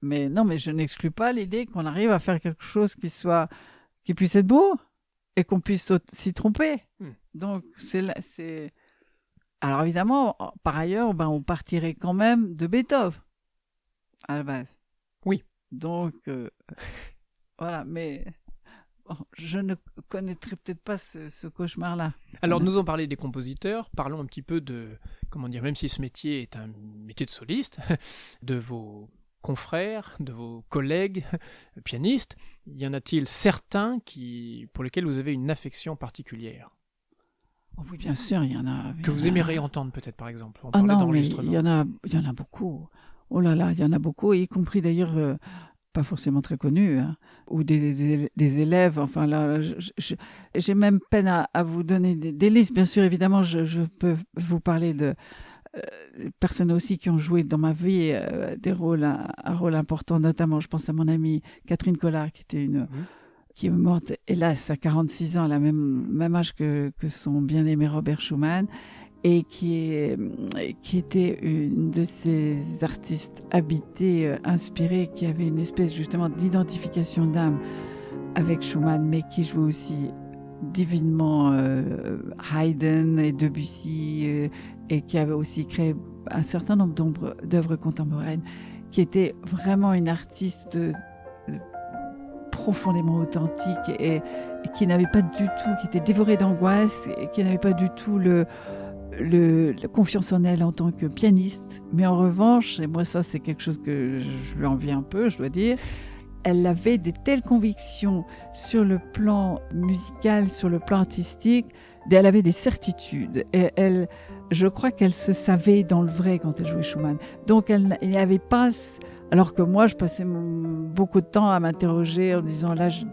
Mais non, mais je n'exclus pas l'idée qu'on arrive à faire quelque chose qui puisse être beau et qu'on puisse s'y tromper. Donc, c'est... Alors, évidemment, par ailleurs, on partirait quand même de Beethoven, à la base.
Oui.
Donc, voilà, mais bon, je ne connaîtrais peut-être pas ce cauchemar-là.
Alors, nous avons parlé des compositeurs, parlons un petit peu même si ce métier est un métier de soliste, de vos confrères, de vos collègues pianistes, y en a-t-il certains pour lesquels vous avez une affection particulière ?
Oh oui, bien sûr, il y en a.
Que vous aimeriez entendre peut-être, par exemple. On
parlait
d'enregistrement.
Il y en a beaucoup. Oh là là, il y en a beaucoup, y compris d'ailleurs pas forcément très connus, hein, ou des élèves. Enfin là, j'ai même peine à vous donner des listes. Bien sûr, évidemment, je peux vous parler de personnes aussi qui ont joué dans ma vie un rôle important, notamment je pense à mon amie Catherine Collard qui est morte hélas à 46 ans, à la même âge que son bien-aimé Robert Schumann, et qui était une de ces artistes habités, inspirés, qui avait une espèce justement d'identification d'âme avec Schumann, mais qui jouait aussi divinement Haydn et Debussy, et qui avait aussi créé un certain nombre d'œuvres contemporaines, qui était vraiment une artiste profondément authentique et qui n'avait pas du tout, qui était dévorée d'angoisse et qui n'avait pas du tout la confiance en elle en tant que pianiste. Mais en revanche, et moi ça c'est quelque chose que je lui envie un peu, je dois dire, elle avait de telles convictions sur le plan musical, sur le plan artistique, elle avait des certitudes. Et je crois qu'elle se savait dans le vrai quand elle jouait Schumann. Donc elle n'avait pas... Alors que moi, je passais beaucoup de temps à m'interroger en disant là, je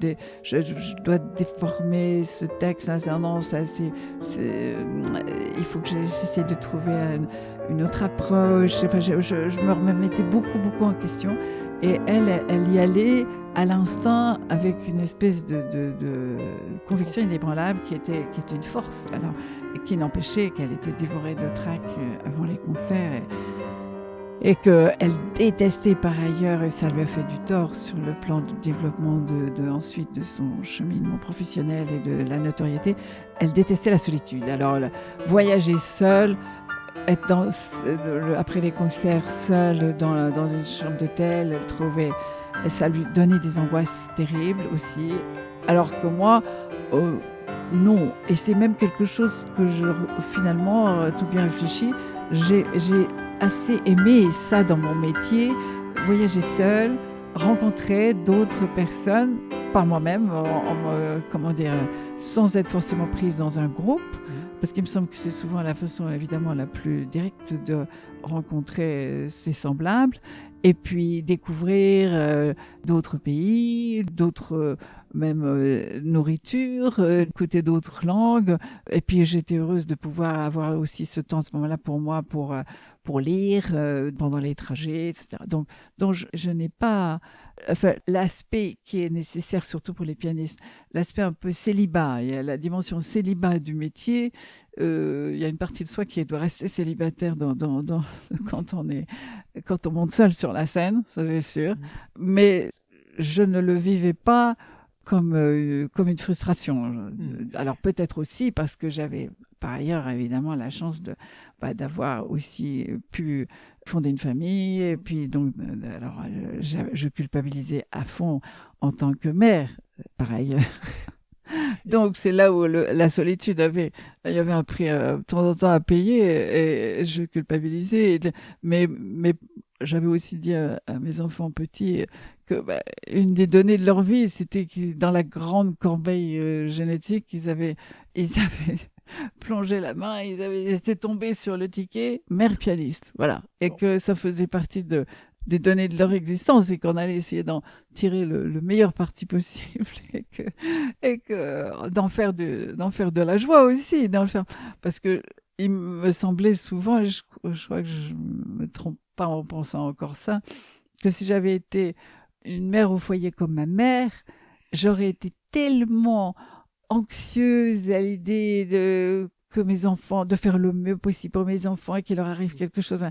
dois déformer ce texte. Non, ça, il faut que j'essaie de trouver une autre approche. Enfin, je me remettais beaucoup en question. Et elle y allait à l'instinct avec une espèce de conviction inébranlable qui était une force. Alors, qui n'empêchait qu'elle était dévorée de trac avant les concerts. Et qu'elle détestait par ailleurs, et ça lui a fait du tort sur le plan du développement ensuite de son cheminement professionnel et de la notoriété, elle détestait la solitude. Alors, voyager seule, être après les concerts seule dans une chambre d'hôtel, elle trouvait, ça lui donnait des angoisses terribles aussi. Alors que moi, non. Et c'est même quelque chose que finalement, tout bien réfléchi, j'ai assez aimé ça dans mon métier, voyager seule, rencontrer d'autres personnes par moi-même, sans être forcément prise dans un groupe, parce qu'il me semble que c'est souvent la façon évidemment la plus directe de rencontrer ses semblables et puis découvrir d'autres pays, d'autres même nourriture, écouter d'autres langues. Et puis j'étais heureuse de pouvoir avoir aussi ce temps à ce moment-là pour moi, pour lire pendant les trajets, etc. Donc je n'ai pas... Enfin, l'aspect qui est nécessaire surtout pour les pianistes, l'aspect un peu célibat, il y a la dimension célibat du métier, il y a une partie de soi qui doit rester célibataire quand on monte seul sur la scène, ça c'est sûr, mais je ne le vivais pas comme une frustration. Alors peut-être aussi parce que j'avais par ailleurs évidemment la chance d'avoir aussi pu fonder une famille et puis donc alors je culpabilisais à fond en tant que mère par ailleurs. Donc c'est là où la solitude il y avait un prix de temps en temps à payer et je culpabilisais mais j'avais aussi dit à mes enfants petits que une des données de leur vie, c'était que dans la grande corbeille génétique, ils avaient plongé la main, ils étaient tombés sur le ticket mère pianiste, voilà, et que ça faisait partie des données de leur existence et qu'on allait essayer d'en tirer le meilleur parti possible et que d'en faire de la joie aussi, parce que il me semblait souvent, je crois que je me trompe pas en pensant encore ça, que si j'avais été une mère au foyer comme ma mère, j'aurais été tellement anxieuse à l'idée de faire le mieux possible pour mes enfants et qu'il leur arrive quelque chose.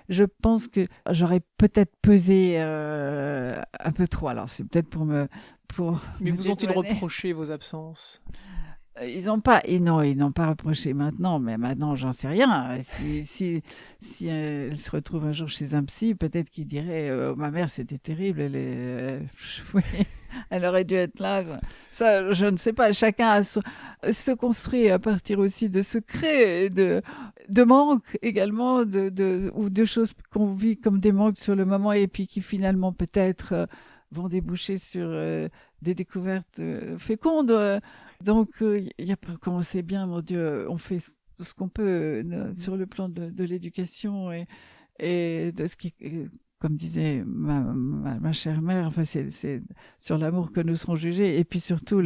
Je pense que j'aurais peut-être pesé un peu trop. Alors c'est peut-être
Mais vous ont-ils reproché vos absences?
Ils n'ont pas reproché maintenant, mais maintenant j'en sais rien. Si elle se retrouve un jour chez un psy, peut-être qu'il dirait ma mère c'était terrible, oui, elle aurait dû être là. Ça, je ne sais pas. Chacun se construit à partir aussi de secrets, de manques également, ou de choses qu'on vit comme des manques sur le moment et puis qui finalement peut-être vont déboucher sur des découvertes fécondes. Donc, comme on sait bien, mon Dieu, on fait tout ce qu'on peut sur le plan de l'éducation et de ce qui, comme disait ma chère mère, enfin, c'est sur l'amour que nous serons jugés. Et puis surtout,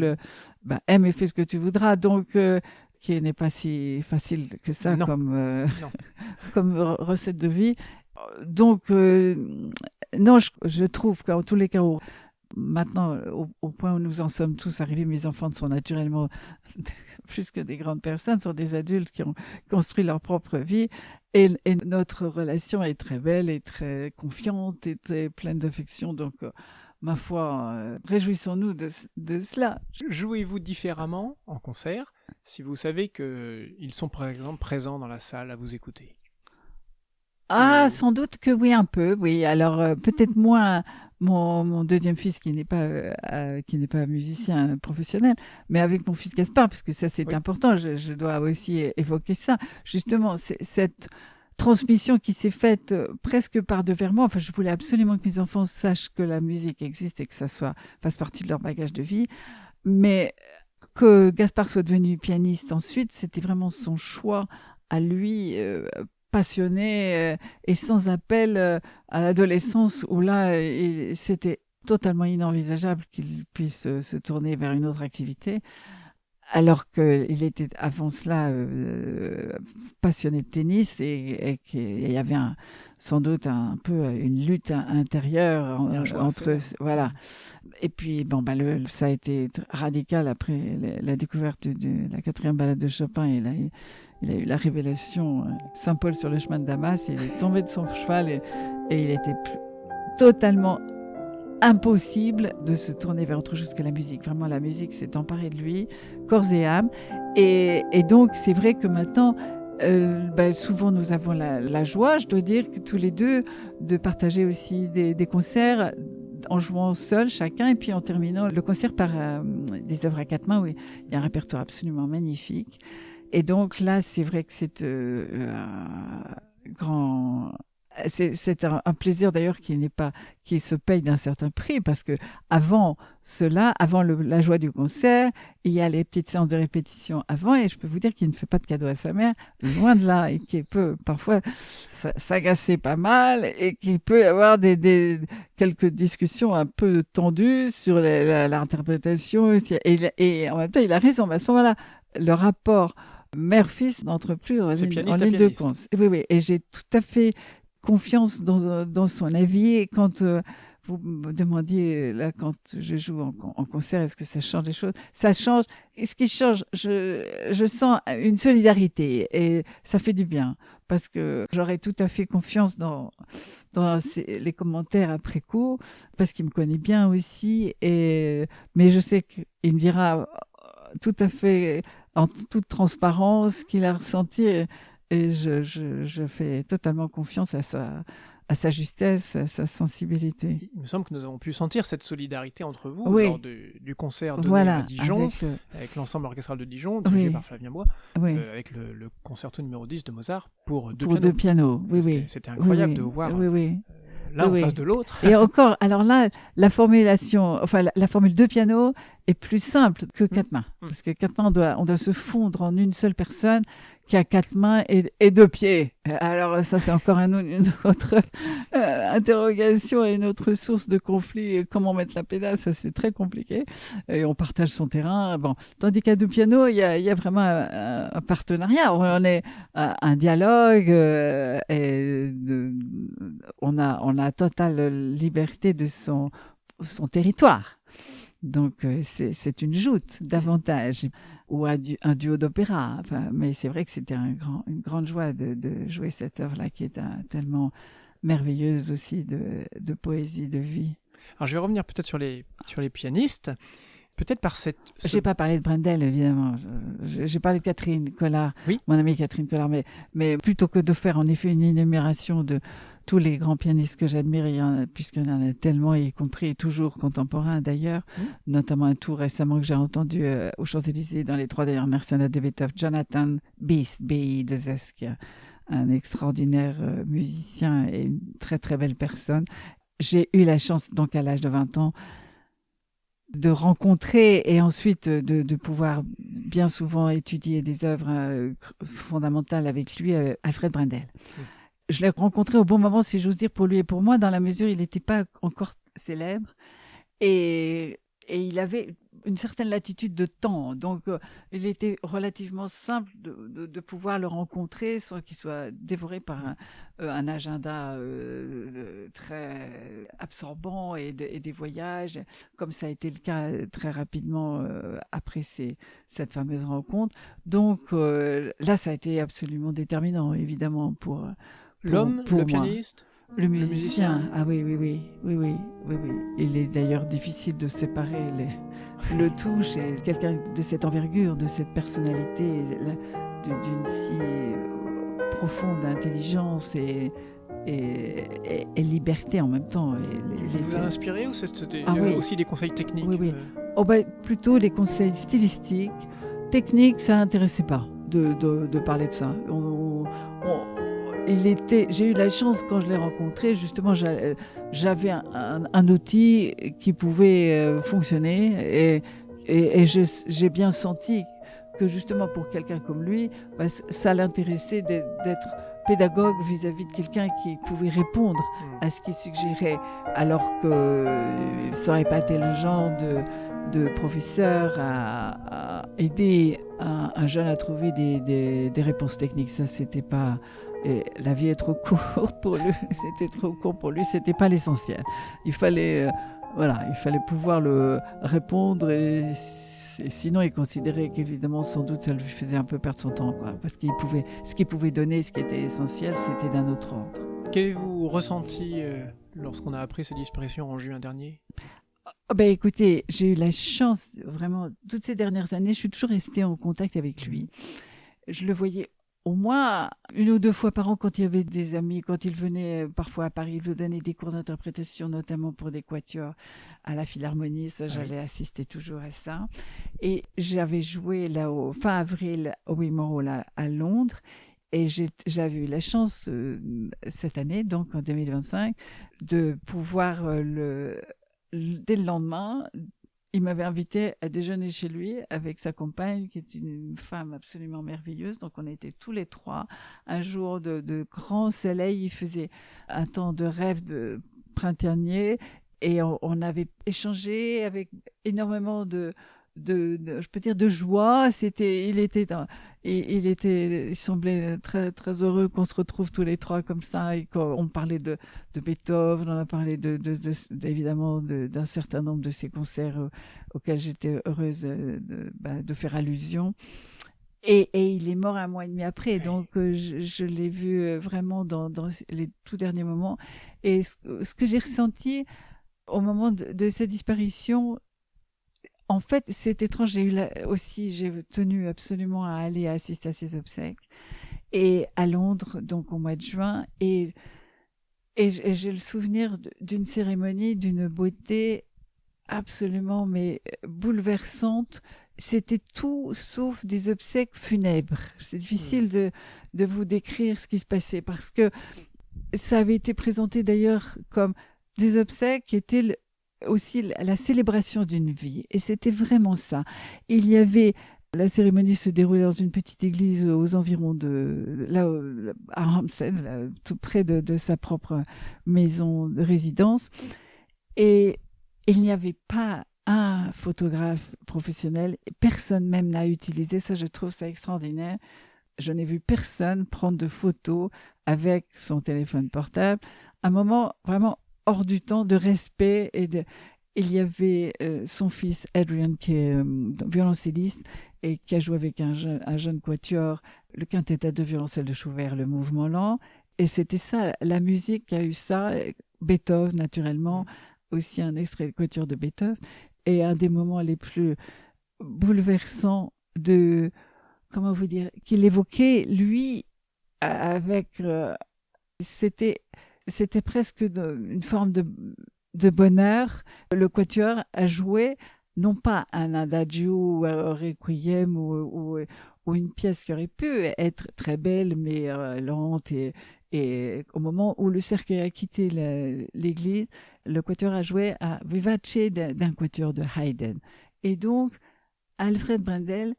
aime et fais ce que tu voudras. Donc, qui n'est pas si facile que ça comme recette de vie. Donc, non, je trouve qu'en tous les cas, maintenant, au point où nous en sommes tous arrivés, mes enfants sont naturellement plus que des grandes personnes, sont des adultes qui ont construit leur propre vie. Et notre relation est très belle et très confiante et très pleine d'affection. Donc, ma foi, réjouissons-nous de cela.
Jouez-vous différemment en concert si vous savez qu'ils sont par exemple présents dans la salle à vous écouter?
Ah, sans doute que oui, un peu, oui. Alors, peut-être moins mon deuxième fils qui n'est pas musicien professionnel, mais avec mon fils Gaspard, parce que ça, c'est important. Je dois aussi évoquer ça. Justement, cette transmission qui s'est faite presque par devers moi. Enfin, je voulais absolument que mes enfants sachent que la musique existe et que ça fasse partie de leur bagage de vie. Mais que Gaspard soit devenu pianiste ensuite, c'était vraiment son choix à lui, passionné et sans appel à l'adolescence où là, c'était totalement inenvisageable qu'il puisse se tourner vers une autre activité, alors qu'il était avant cela passionné de tennis et qu'il y avait sans doute un peu une lutte intérieure entre voilà. Et puis ça a été radical après la découverte de la 4e balade de Chopin. Il a eu la révélation Saint-Paul sur le chemin de Damas. Il est tombé de son cheval et il était totalement impossible de se tourner vers autre chose que la musique. Vraiment, la musique s'est emparée de lui, corps et âme. Et donc, c'est vrai que maintenant, souvent, nous avons la joie, je dois dire, que tous les deux, de partager aussi des concerts en jouant seul chacun et puis en terminant le concert par des œuvres à 4 mains où il y a un répertoire absolument magnifique. Et donc là, c'est vrai que c'est un grand c'est un plaisir d'ailleurs qui se paye d'un certain prix, parce que avant la joie du concert, il y a les petites séances de répétition avant, et je peux vous dire qu'il ne fait pas de cadeau à sa mère, loin de là, et qui peut parfois s'agacer pas mal, et qu'il peut y avoir quelques discussions un peu tendues sur l'interprétation, et en même temps, il a raison, mais à ce moment-là, le rapport mère-fils n'entre plus en ligne de compte. Oui, et j'ai tout à fait confiance dans son avis. Et quand vous me demandiez, là, quand je joue en concert, est-ce que ça change des choses? Ça change. Et ce qui change, je sens une solidarité, et ça fait du bien, parce que j'aurais tout à fait confiance dans les commentaires après coup, parce qu'il me connaît bien aussi. Mais je sais qu'il me dira tout à fait, en toute transparence, qu'il a ressenti, et je fais totalement confiance à sa justesse, à sa sensibilité.
Il me semble que nous avons pu sentir cette solidarité entre vous lors du concert donné à Dijon, avec l'ensemble orchestral de Dijon, dirigé par Flavien Bois, avec le concerto numéro 10 de Mozart pour deux pianos. C'était incroyable de vous voir l'un en face de l'autre.
Et encore, alors là, la formule deux pianos est plus simple que quatre mains. Parce que quatre mains, on doit se fondre en une seule personne qui a quatre mains et deux pieds. Alors ça, c'est encore une autre interrogation et une autre source de conflit. Comment mettre la pédale, ça c'est très compliqué. Et on partage son terrain. Bon, tandis qu'à deux pianos, il y a vraiment un partenariat. On est un dialogue, on a totale liberté de son territoire. Donc, c'est une joute davantage, ou un duo d'opéra. Enfin, mais c'est vrai que c'était une grande joie de jouer cette œuvre-là, qui est tellement merveilleuse aussi de poésie, de vie.
Alors, je vais revenir peut-être sur les pianistes. Peut-être par
J'ai pas parlé de Brendel, évidemment. J'ai parlé de Catherine Collard, mon amie Catherine Collard, mais plutôt que de faire en effet une énumération de tous les grands pianistes que j'admire, puisqu'il y en a tellement, y compris toujours contemporains d'ailleurs, notamment un tout récemment que j'ai entendu aux Champs-Élysées dans les 3 dernières sonates de Beethoven, Jonathan Beast, B.I.2.S., qui est un extraordinaire musicien et une très très belle personne. J'ai eu la chance, donc à l'âge de 20 ans, de rencontrer et ensuite de pouvoir bien souvent étudier des œuvres fondamentales avec lui, Alfred Brendel. Je l'ai rencontré au bon moment, si j'ose dire, pour lui et pour moi, dans la mesure où il n'était pas encore célèbre, et il avait une certaine latitude de temps. Donc, il était relativement simple de pouvoir le rencontrer sans qu'il soit dévoré par un agenda très absorbant et des voyages, comme ça a été le cas très rapidement après cette fameuse rencontre. Donc, là, ça a été absolument déterminant, évidemment, pour
l'homme, le pianiste,
le musicien. Ah oui. Il est d'ailleurs difficile de séparer le tout chez quelqu'un de cette envergure, de cette personnalité, d'une si profonde intelligence et liberté en même temps.
Il vous a inspiré, ou c'était aussi des conseils techniques?
Oui. Plutôt les conseils stylistiques. Techniques, ça ne l'intéressait pas de parler de ça. J'ai eu la chance, quand je l'ai rencontré, justement, j'avais un outil qui pouvait fonctionner, et j'ai bien senti que, justement, pour quelqu'un comme lui, ça l'intéressait d'être pédagogue vis-à-vis de quelqu'un qui pouvait répondre à ce qu'il suggérait, alors que ça n'aurait pas été le genre de professeur à aider un jeune à trouver des réponses techniques. Ça, c'était pas... Et la vie est trop courte pour lui, c'était trop court pour lui, c'était pas l'essentiel. Il fallait pouvoir le répondre, et sinon il considérait qu'évidemment, sans doute, ça lui faisait un peu perdre son temps, quoi, parce ce qu'il pouvait donner, ce qui était essentiel, c'était d'un autre ordre.
Qu'avez-vous ressenti lorsqu'on a appris sa disparition en juin dernier?
Écoutez, j'ai eu la chance, vraiment, toutes ces dernières années, je suis toujours restée en contact avec lui. Je le voyais au moins 1 ou 2 fois par an quand il y avait des amis, quand il venait parfois à Paris, il me donnait des cours d'interprétation, notamment pour des quatuors à la Philharmonie. Ça, j'allais assister toujours à ça. Et j'avais joué là fin avril au Wimore Hall à Londres. Et j'avais eu la chance cette année, donc en 2025, de pouvoir dès le lendemain, il m'avait invité à déjeuner chez lui avec sa compagne, qui est une femme absolument merveilleuse. Donc on était tous les trois. Un jour de grand soleil, il faisait un temps de rêve de printanier, et on avait échangé avec énormément je peux dire de joie. Il semblait très très heureux qu'on se retrouve tous les trois comme ça, et qu'on parlait de Beethoven, on a parlé évidemment d'un certain nombre de ses concerts auxquels j'étais heureuse de faire allusion. Et il est mort 1 mois et demi après, donc je l'ai vu vraiment dans les tout derniers moments. Et ce que j'ai ressenti au moment de sa disparition, en fait, c'est étrange. J'ai tenu absolument à aller assister à ses obsèques, et à Londres, donc au mois de juin, et j'ai le souvenir d'une cérémonie d'une beauté absolument bouleversante. C'était tout sauf des obsèques funèbres. C'est difficile de vous décrire ce qui se passait, parce que ça avait été présenté d'ailleurs comme des obsèques qui étaient aussi la célébration d'une vie. Et c'était vraiment ça. La cérémonie se déroulait dans une petite église aux environs à Hampstead, là, tout près de sa propre maison de résidence. Et il n'y avait pas un photographe professionnel. Personne même n'a utilisé ça. Je trouve ça extraordinaire. Je n'ai vu personne prendre de photos avec son téléphone portable. Un moment vraiment hors du temps, de respect. Il y avait son fils Adrian, qui est violoncelliste et qui a joué avec un jeune quatuor, le quintet à 2 violoncelles de Schubert, le mouvement lent. Et c'était ça, la musique qui a eu ça. Beethoven, naturellement, aussi un extrait de quatuor de Beethoven. Et un des moments les plus bouleversants comment vous dire, qu'il évoquait, lui, avec... c'était presque une forme de bonheur. Le quatuor a joué non pas un adagio ou un requiem ou une pièce qui aurait pu être très belle, mais lente, et au moment où le cercueil a quitté l'église, le quatuor a joué à Vivace d'un quatuor de Haydn. Et donc, Alfred Brendel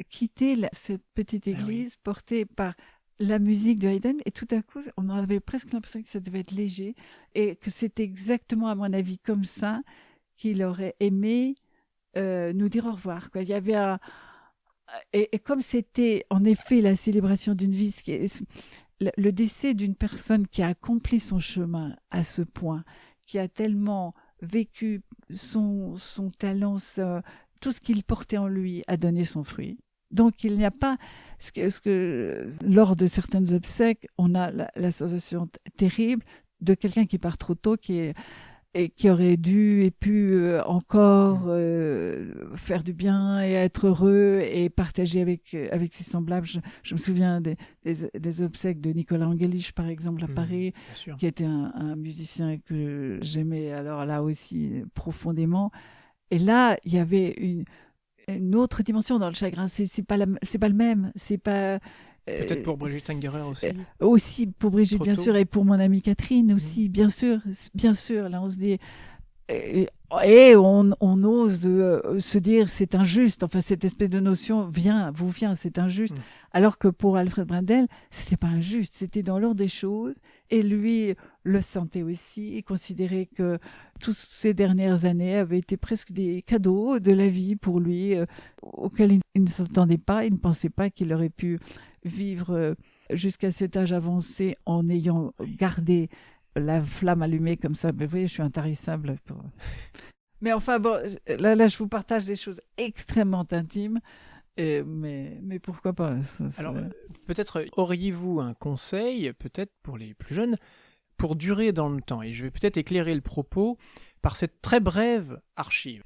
quittait cette petite église portée par la musique de Haydn, et tout à coup, on avait presque l'impression que ça devait être léger, et que c'était exactement, à mon avis, comme ça qu'il aurait aimé nous dire au revoir, quoi. Il y avait et comme c'était en effet la célébration d'une vie, le décès d'une personne qui a accompli son chemin à ce point, qui a tellement vécu son talent, tout ce qu'il portait en lui a donné son fruit. Donc, il n'y a pas lors de certaines obsèques, on a la sensation terrible de quelqu'un qui part trop tôt, et qui aurait dû et pu encore faire du bien et être heureux et partager avec ses semblables. Je me souviens des obsèques de Nicolas Angelich, par exemple, à Paris, qui était un musicien que j'aimais alors là aussi profondément. Et là, il y avait une autre dimension dans le chagrin. C'est pas le même. C'est pas.
Peut-être pour Brigitte Ungerer aussi.
Aussi pour Brigitte, bien sûr, et pour mon amie Catherine aussi, bien sûr. Là, on se dit. Et on ose se dire c'est injuste. Enfin, cette espèce de notion vous vient, c'est injuste. Alors que pour Alfred Brendel, c'était pas injuste. C'était dans l'ordre des choses. Et lui le sentait aussi. Il considérait que toutes ces dernières années avaient été presque des cadeaux de la vie pour lui, auxquels il ne s'attendait pas. Il ne pensait pas qu'il aurait pu vivre jusqu'à cet âge avancé en ayant gardé la flamme allumée comme ça. Mais vous voyez, je suis intarissable. Mais enfin, bon, là, je vous partage des choses extrêmement intimes. Mais pourquoi pas
Alors, peut-être auriez-vous un conseil, peut-être pour les plus jeunes, pour durer dans le temps? Et je vais peut-être éclairer le propos par cette très brève archive.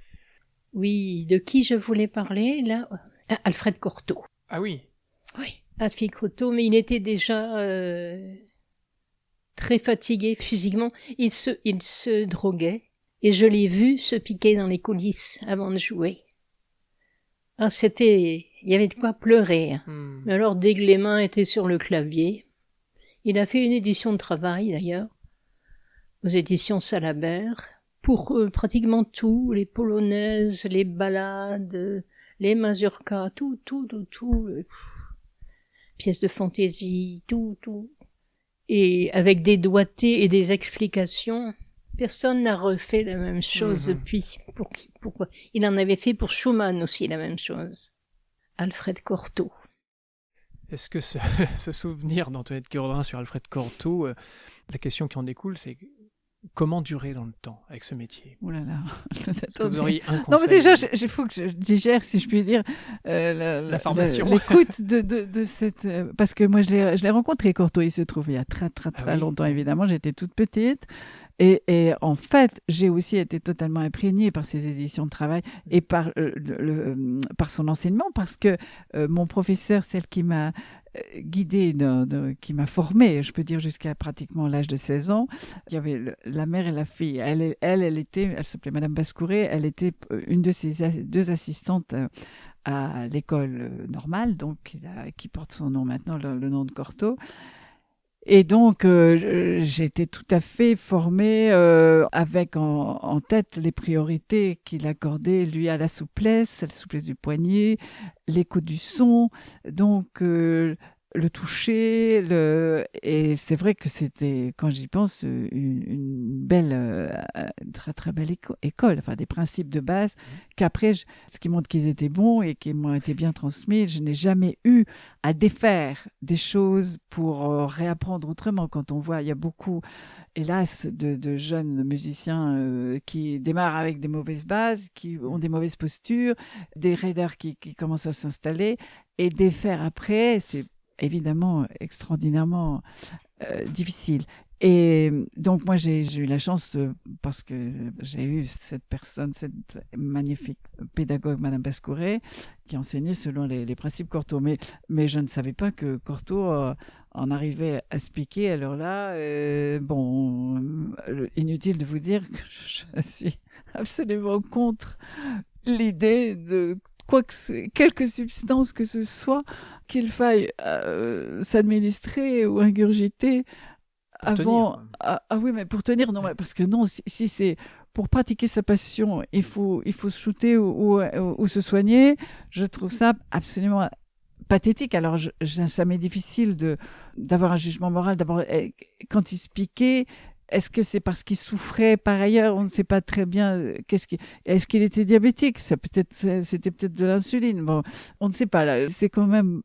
Oui, de qui je voulais parler, là? Alfred Cortot.
Ah oui?
Oui, Alfred Cortot, mais il était déjà très fatigué physiquement. Il se droguait, et je l'ai vu se piquer dans les coulisses avant de jouer. il y avait de quoi pleurer.
Hmm.
Mais alors, dès que les mains étaient sur le clavier, il a fait une édition de travail, d'ailleurs, aux éditions Salabert, pour pratiquement tout, les polonaises, les ballades, les mazurkas, tout, pièces de fantaisie, tout. Et avec des doigtés et des explications, personne n'a refait la même chose depuis. Pourquoi? Il en avait fait pour Schumann aussi la même chose. Alfred Cortot.
Est-ce que ce souvenir d'Antoinette Guérodrin sur Alfred Cortot, la question qui en découle, c'est comment durer dans le temps avec ce métier?
Oh là là.
Est-ce que vous auriez un conseil?
Non, mais déjà, il faut que je digère, si je puis dire,
la formation.
l'écoute de cette... parce que moi, je l'ai rencontré, Cortot, il se trouve, il y a très
oui.
longtemps, évidemment. J'étais toute petite. Et en fait, j'ai aussi été totalement imprégnée par ses éditions de travail et par son enseignement, parce que mon professeur, celle qui m'a guidée, qui m'a formée, je peux dire jusqu'à pratiquement l'âge de 16 ans, il y avait la mère et la fille. Elle s'appelait Madame Bascouret, elle était une de ses deux assistantes à l'école normale, donc qui porte son nom maintenant, le nom de Cortot. Et donc, j'ai été tout à fait formée avec en tête les priorités qu'il accordait, lui, à la souplesse du poignet, l'écoute du son, donc le toucher. Et c'est vrai que c'était, quand j'y pense, une belle, très belle école, enfin des principes de base qu'après, ce qui montre qu'ils étaient bons et qui m'ont été bien transmis, je n'ai jamais eu à défaire des choses pour réapprendre autrement. Quand on voit, il y a beaucoup, hélas, de jeunes musiciens qui démarrent avec des mauvaises bases, qui ont des mauvaises postures, des raideurs qui commencent à s'installer, et défaire après, c'est évidemment extraordinairement difficile. Et donc moi j'ai eu la chance parce que j'ai eu cette magnifique pédagogue, Madame Bascouret, qui enseignait selon les principes Cortot. Mais je ne savais pas que Cortot en arrivait à se piquer. Alors là, inutile de vous dire que je suis absolument contre l'idée de quelque substance que ce soit qu'il faille s'administrer ou ingurgiter avant. Oui, mais pour tenir, non, parce que non, si c'est pour pratiquer sa passion, il faut se shooter ou se soigner. Je trouve ça absolument pathétique. Alors, ça m'est difficile d'avoir un jugement moral. D'abord, quand il se piquait, est-ce que c'est parce qu'il souffrait par ailleurs? On ne sait pas très bien. Est-ce qu'il était diabétique? C'était peut-être de l'insuline. Bon, on ne sait pas. Là, c'est quand même.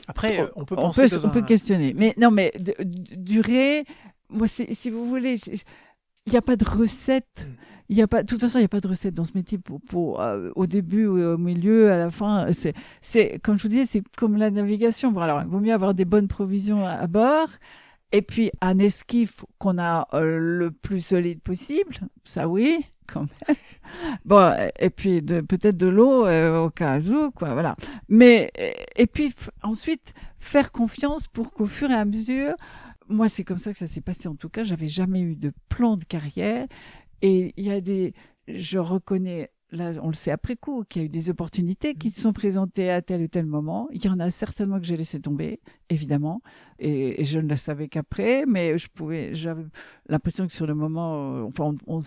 Après, on peut
questionner. Mais non, mais durer. Moi, si vous voulez, il n'y a pas de recette. De toute façon, il n'y a pas de recette dans ce métier au début, au milieu, à la fin. C'est comme je vous disais, c'est comme la navigation. Bon, alors, il vaut mieux avoir des bonnes provisions à bord. Et puis, un esquif qu'on a le plus solide possible, ça oui, quand même. Bon, et puis peut-être de l'eau au cas où, quoi, voilà. Mais, et puis ensuite, faire confiance pour qu'au fur et à mesure, moi c'est comme ça que ça s'est passé en tout cas, j'avais jamais eu de plan de carrière. Et il y a je reconnais, là on le sait après coup, qu'il y a eu des opportunités qui se sont présentées à tel ou tel moment. Il y en a certainement que j'ai laissé tomber, évidemment, et je ne le savais qu'après, mais j'avais l'impression que sur le moment, on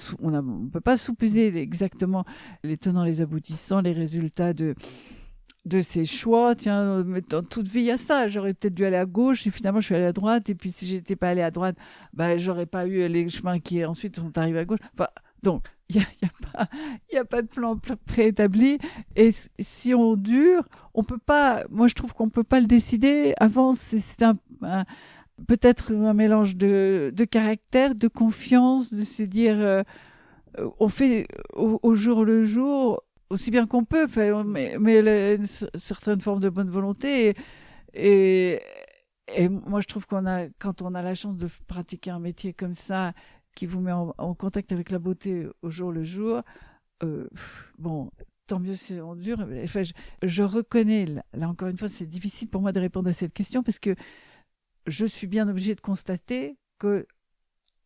peut pas sous-peser exactement les tenants, les aboutissants, les résultats de ces choix. Tiens, dans toute vie, il y a ça. J'aurais peut-être dû aller à gauche et finalement, je suis allée à droite. Et puis, si j'étais pas allée à droite, j'aurais pas eu les chemins qui ensuite sont arrivés à gauche. Enfin, donc, il y a pas de plan préétabli. Et si on dure, on peut pas, moi, je trouve qu'on peut pas le décider. Avant, c'est peut-être un mélange de caractère, de confiance, de se dire, on fait au jour le jour, aussi bien qu'on peut, mais une certaine forme de bonne volonté. Et moi, je trouve quand on a la chance de pratiquer un métier comme ça, qui vous met en contact avec la beauté au jour le jour, bon, tant mieux si on dure. Enfin, je reconnais, là encore une fois, c'est difficile pour moi de répondre à cette question parce que je suis bien obligée de constater que,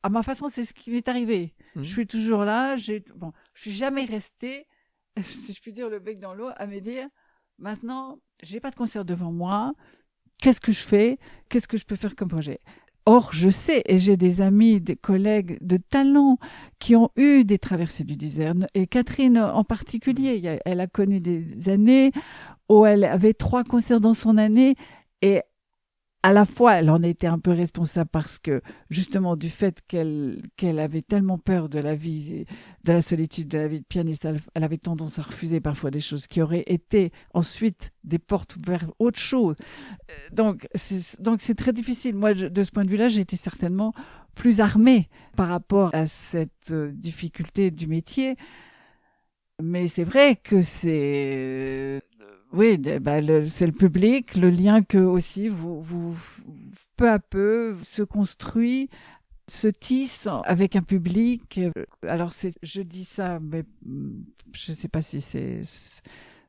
à ma façon, c'est ce qui m'est arrivé. Je suis toujours là, je suis jamais restée, si je puis dire, le bec dans l'eau, à me dire Maintenant, j'ai pas de concert devant moi. Qu'est-ce que je fais? Qu'est-ce que je peux faire comme projet? Or, je sais, et j'ai des amis, des collègues de talent qui ont eu des traversées du désert. Et Catherine en particulier, elle a connu des années où elle avait 3 concerts dans son année. Et à la fois, elle en était un peu responsable parce que, justement, du fait qu'elle avait tellement peur de la vie, de la solitude, de la vie de pianiste, elle avait tendance à refuser parfois des choses qui auraient été ensuite des portes vers autre chose. Donc, c'est très difficile. Moi, de ce point de vue-là, j'ai été certainement plus armée par rapport à cette difficulté du métier. Mais c'est vrai que c'est... Oui, c'est le public, le lien que aussi vous peu à peu se construit, se tisse avec un public. Alors je dis ça, mais je ne sais pas si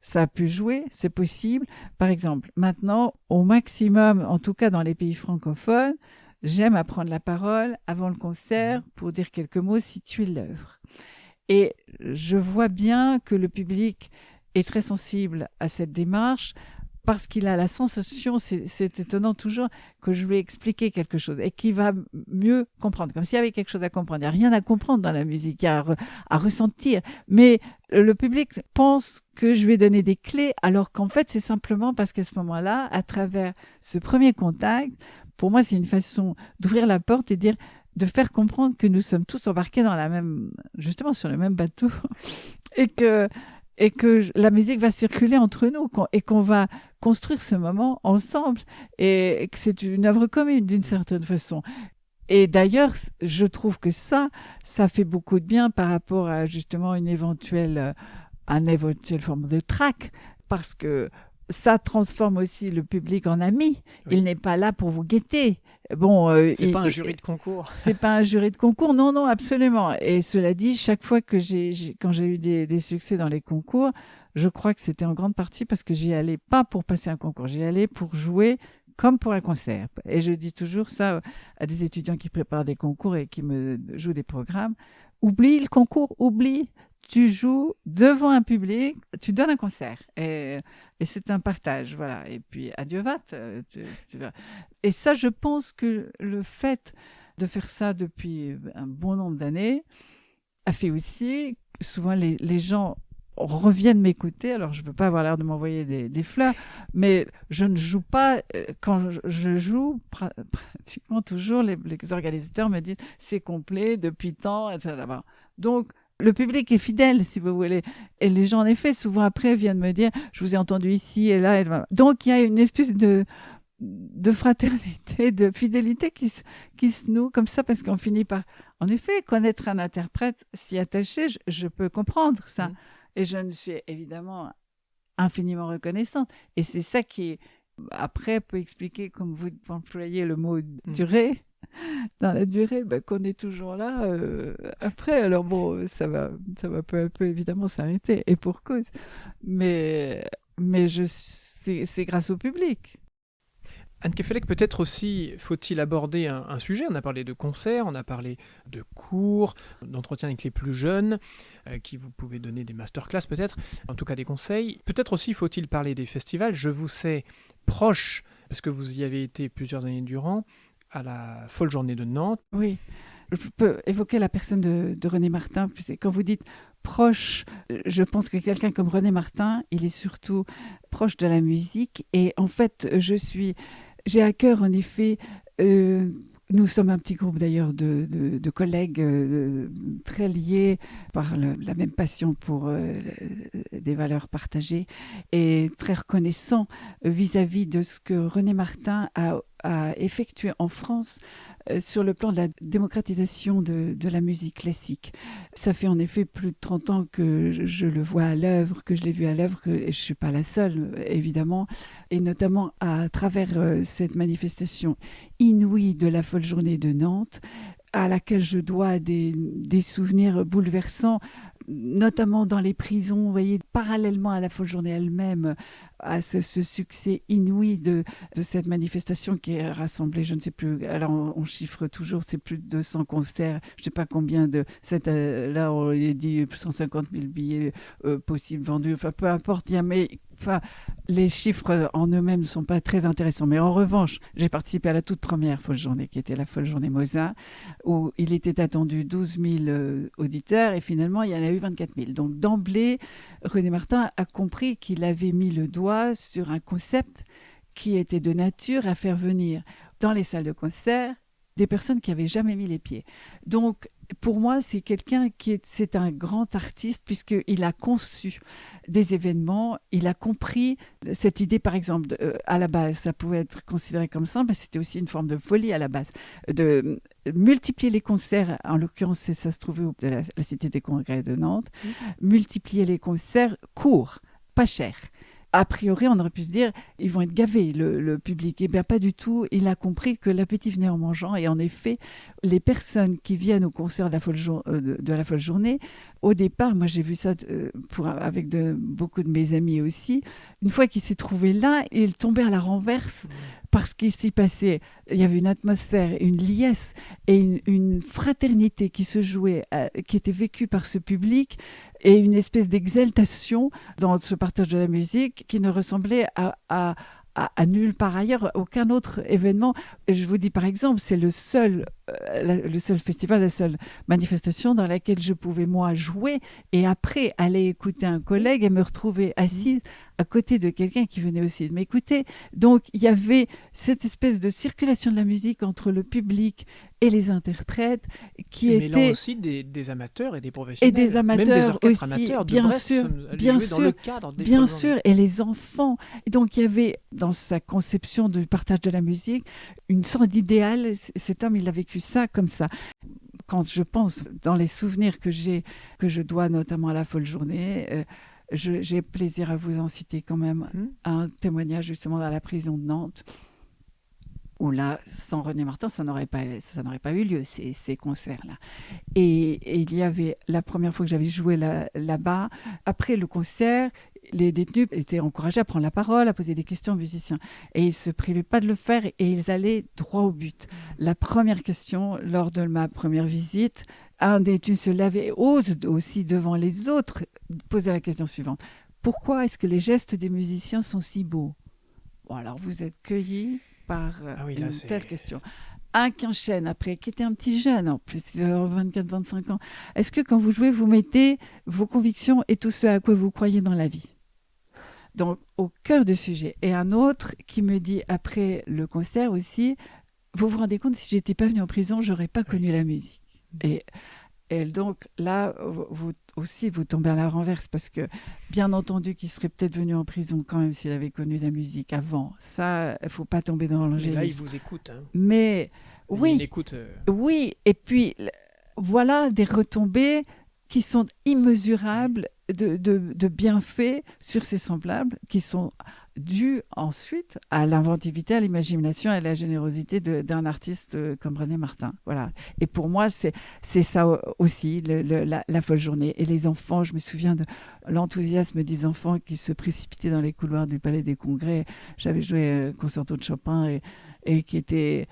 ça a pu jouer, c'est possible. Par exemple, maintenant, au maximum, en tout cas dans les pays francophones, j'aime apprendre la parole avant le concert pour dire quelques mots, situer l'œuvre. Et je vois bien que le public est très sensible à cette démarche parce qu'il a la sensation, c'est étonnant toujours, que je lui ai expliqué quelque chose et qu'il va mieux comprendre, comme s'il y avait quelque chose à comprendre. Il n'y a rien à comprendre dans la musique, il y a à ressentir. Mais le public pense que je lui ai donné des clés, alors qu'en fait, c'est simplement parce qu'à ce moment-là, à travers ce premier contact, pour moi, c'est une façon d'ouvrir la porte et de faire comprendre que nous sommes tous embarqués justement sur le même bateau et que la musique va circuler entre nous et qu'on va construire ce moment ensemble et que c'est une œuvre commune d'une certaine façon. Et d'ailleurs, je trouve que ça fait beaucoup de bien par rapport à justement une éventuelle forme de track, parce que ça transforme aussi le public en ami. Oui. Il n'est pas là pour vous guetter. Bon,
c'est pas un jury de concours.
C'est pas un jury de concours, non, absolument. Et cela dit, chaque fois que quand j'ai eu des succès dans les concours, je crois que c'était en grande partie parce que j'y allais pas pour passer un concours, j'y allais pour jouer comme pour un concert. Et je dis toujours ça à des étudiants qui préparent des concours et qui me jouent des programmes. Oublie le concours, oublie. Tu joues devant un public, tu donnes un concert et c'est un partage, voilà. Et puis adieu vat. Et ça, je pense que le fait de faire ça depuis un bon nombre d'années a fait aussi souvent les gens reviennent m'écouter. Alors je veux pas avoir l'air de m'envoyer des fleurs, mais je ne joue pas. Quand je joue, pratiquement toujours les organisateurs me disent c'est complet depuis tant, etc. Donc le public est fidèle, si vous voulez. Et les gens, en effet, souvent après, viennent me dire « Je vous ai entendu ici et là. » Donc, il y a une espèce de fraternité, de fidélité qui se noue comme ça, parce qu'on finit par, en effet, connaître un interprète, s'y attacher. Je peux comprendre ça. Mmh. Et je ne suis évidemment infiniment reconnaissante. Et c'est ça qui, après, peut expliquer, comme vous employez le mot « durée », dans la durée, qu'on est toujours là après. Alors bon, ça va peu à peu évidemment s'arrêter, et pour cause. Mais c'est grâce au public.
Anne Kefelec, peut-être aussi faut-il aborder un sujet. On a parlé de concerts, on a parlé de cours, d'entretien avec les plus jeunes, qui vous pouvez donner des masterclass peut-être, en tout cas des conseils. Peut-être aussi faut-il parler des festivals. Je vous sais proche, parce que vous y avez été plusieurs années durant, à la Folle Journée de Nantes.
Oui, je peux évoquer la personne de René Martin. Quand vous dites proche, je pense que quelqu'un comme René Martin, il est surtout proche de la musique. Et en fait, j'ai à cœur, en effet, nous sommes un petit groupe d'ailleurs de collègues très liés par la même passion pour des valeurs partagées et très reconnaissants vis-à-vis de ce que René Martin a effectué en France sur le plan de la démocratisation de la musique classique. Ça fait en effet plus de 30 ans que je le vois à l'œuvre, que je l'ai vu à l'œuvre, et je ne suis pas la seule, évidemment, et notamment à travers cette manifestation inouïe de la Folle Journée de Nantes, à laquelle je dois des souvenirs bouleversants, notamment dans les prisons, vous voyez, parallèlement à la Folle Journée elle-même, à ce succès inouï de cette manifestation qui est rassemblée, je ne sais plus, alors on chiffre toujours, c'est plus de 200 concerts, je ne sais pas combien là on dit 150 000 billets possibles vendus, enfin peu importe, mais Enfin, les chiffres en eux-mêmes ne sont pas très intéressants. Mais en revanche, j'ai participé à la toute première folle journée, qui était la folle journée Mozart, où il était attendu 12 000 auditeurs et finalement, il y en a eu 24 000. Donc d'emblée, René Martin a compris qu'il avait mis le doigt sur un concept qui était de nature à faire venir dans les salles de concert des personnes qui n'avaient jamais mis les pieds. Donc, pour moi, c'est quelqu'un c'est un grand artiste puisqu'il a conçu des événements, il a compris cette idée, par exemple, à la base, ça pouvait être considéré comme ça, mais c'était aussi une forme de folie à la base, de multiplier les concerts, en l'occurrence, ça se trouvait à la Cité des Congrès de Nantes, multiplier les concerts courts, pas chers. A priori, on aurait pu se dire, ils vont être gavés, le public. Eh bien, pas du tout. Il a compris que l'appétit venait en mangeant. Et en effet, les personnes qui viennent au concert de la folle journée, au départ, moi j'ai vu ça avec beaucoup de mes amis aussi, une fois qu'il s'est trouvé là, il tombait à la renverse parce qu'il s'y passait, il y avait une atmosphère, une liesse et une fraternité qui se jouait, qui était vécue par ce public et une espèce d'exaltation dans ce partage de la musique qui ne ressemblait à nulle part ailleurs, aucun autre événement. Je vous dis par exemple, c'est le seul festival, la seule manifestation dans laquelle je pouvais moi jouer et après aller écouter un collègue et me retrouver assise à côté de quelqu'un qui venait aussi de m'écouter. Donc il y avait cette espèce de circulation de la musique entre le public et les interprètes qui
mais
était
là aussi des amateurs et des professionnels,
et des amateurs
même des orchestres
aussi,
amateurs de
bien
Brest,
sûr,
bien sûr, dans le cadre des
bien
folles
sûr, et les enfants. Et donc il y avait dans sa conception du partage de la musique une sorte d'idéal. Cet homme, il a vécu ça comme ça. Quand je pense dans les souvenirs que je dois notamment à la folle journée, j'ai plaisir à vous en citer quand même un témoignage justement dans la prison de Nantes, où là, sans René Martin, ça n'aurait pas eu lieu, ces concerts-là. Et il y avait la première fois que j'avais joué là-bas, après le concert, les détenus étaient encouragés à prendre la parole, à poser des questions aux musiciens. Et ils ne se privaient pas de le faire et ils allaient droit au but. La première question, lors de ma première visite, un détenu se lève et ose aussi devant les autres poser la question suivante. Pourquoi est-ce que les gestes des musiciens sont si beaux ? Bon, alors vous êtes cueillis par une telle question. Un qui enchaîne après, qui était un petit jeune en plus, 24-25 ans. Est-ce que quand vous jouez, vous mettez vos convictions et tout ce à quoi vous croyez dans la vie ? Donc, au cœur du sujet. Et un autre qui me dit, après le concert aussi, vous vous rendez compte, si j'étais pas venue en prison, j'aurais pas connu la musique. Et donc là, vous tombez à la renverse parce que, bien entendu, qu'il serait peut-être venu en prison quand même s'il avait connu la musique avant. Ça, il ne faut pas tomber dans l'angélisme.
Mais là, il vous écoute. Hein.
Mais oui,
il écoute,
oui. Et puis, voilà des retombées qui sont immesurables de bienfaits sur ses semblables, qui sont dus ensuite à l'inventivité, à l'imagination et à la générosité d'un artiste comme René Martin. Voilà. Et pour moi, c'est ça aussi, la folle journée. Et les enfants, je me souviens de l'enthousiasme des enfants qui se précipitaient dans les couloirs du Palais des Congrès. J'avais joué concerto de Chopin et qui étaient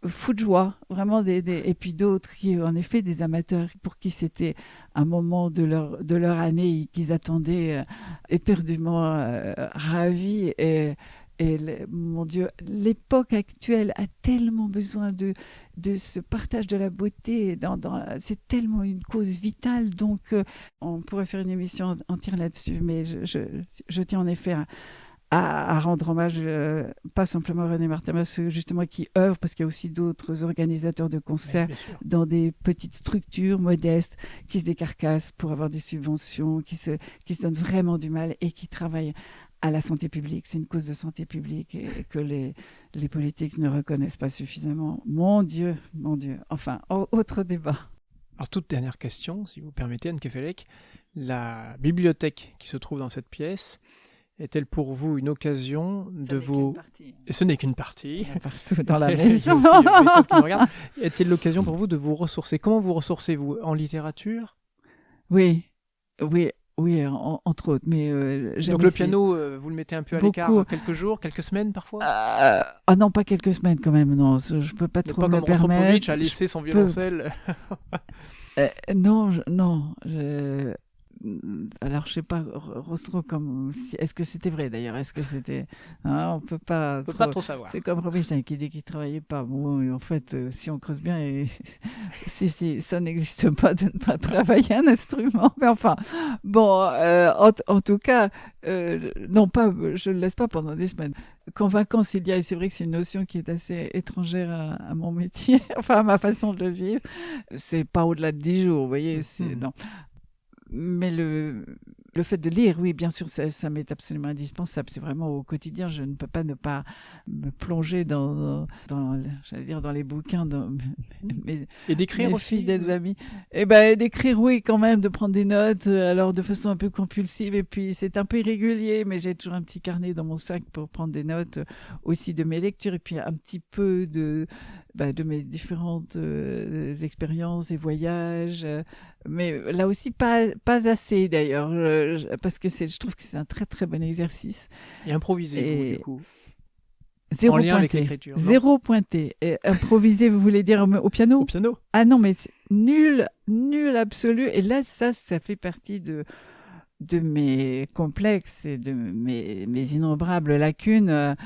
fous de joie, vraiment, et puis d'autres qui, en effet, des amateurs pour qui c'était un moment de leur année qu'ils attendaient éperdument ravis. Et mon Dieu, l'époque actuelle a tellement besoin de ce partage de la beauté. C'est tellement une cause vitale. Donc, on pourrait faire une émission entière là-dessus, mais je tiens en effet à rendre hommage, pas simplement à René Martin, mais justement qui œuvre, parce qu'il y a aussi d'autres organisateurs de concerts dans des petites structures modestes qui se décarcassent pour avoir des subventions, qui se donnent vraiment du mal et qui travaillent à la santé publique. C'est une cause de santé publique et que les politiques ne reconnaissent pas suffisamment. Mon Dieu. Enfin, autre débat.
Alors, toute dernière question, si vous permettez, Anne Kefelec. La bibliothèque qui se trouve dans cette pièce, est-elle pour vous une occasion de vous... Ce n'est qu'une partie.
Partout dans la maison.
Est-elle l'occasion pour vous de vous ressourcer ? Comment vous ressourcez-vous ? En littérature ?
Oui, entre autres. Mais
donc le piano, vous le mettez un peu à l'écart quelques jours, quelques semaines parfois ?
Non, pas quelques semaines quand même. Non, je peux pas trop me permettre.
Rostropovitch a laissé son violoncelle.
Non. alors je sais pas, Rostro, est-ce que c'était vrai d'ailleurs? Est-ce que c'était, on peut pas
trop savoir.
C'est comme Rubinstein qui dit qu'il travaillait pas. Bon, et en fait, si on creuse bien, si ça n'existe pas de ne pas travailler un instrument. Mais enfin, bon, en tout cas, non pas, je le laisse pas pendant des semaines. Qu'en vacances il y a, et c'est vrai que c'est une notion qui est assez étrangère à mon métier, enfin à ma façon de le vivre. C'est pas au-delà de 10 jours, vous voyez, non. Mais le fait de lire, oui, bien sûr, ça m'est absolument indispensable. C'est vraiment au quotidien. Je ne peux pas ne pas me plonger j'allais dire, dans les bouquins
et d'écrire
mes
aussi,
fidèles amis. Et ben, d'écrire, oui, quand même, de prendre des notes, alors de façon un peu compulsive. Et puis, c'est un peu irrégulier, mais j'ai toujours un petit carnet dans mon sac pour prendre des notes aussi de mes lectures. Et puis, un petit peu de mes différentes expériences et voyages. Mais là aussi, pas assez d'ailleurs, parce que je trouve que c'est un très très bon exercice.
Et improviser, du coup.
Zéro
en lien
pointé.
Avec l'écriture.
Zéro pointé. Et improviser, vous voulez dire au piano?
Au piano.
Ah non, mais nul absolu. Et là, ça fait partie de mes complexes et de mes innombrables lacunes.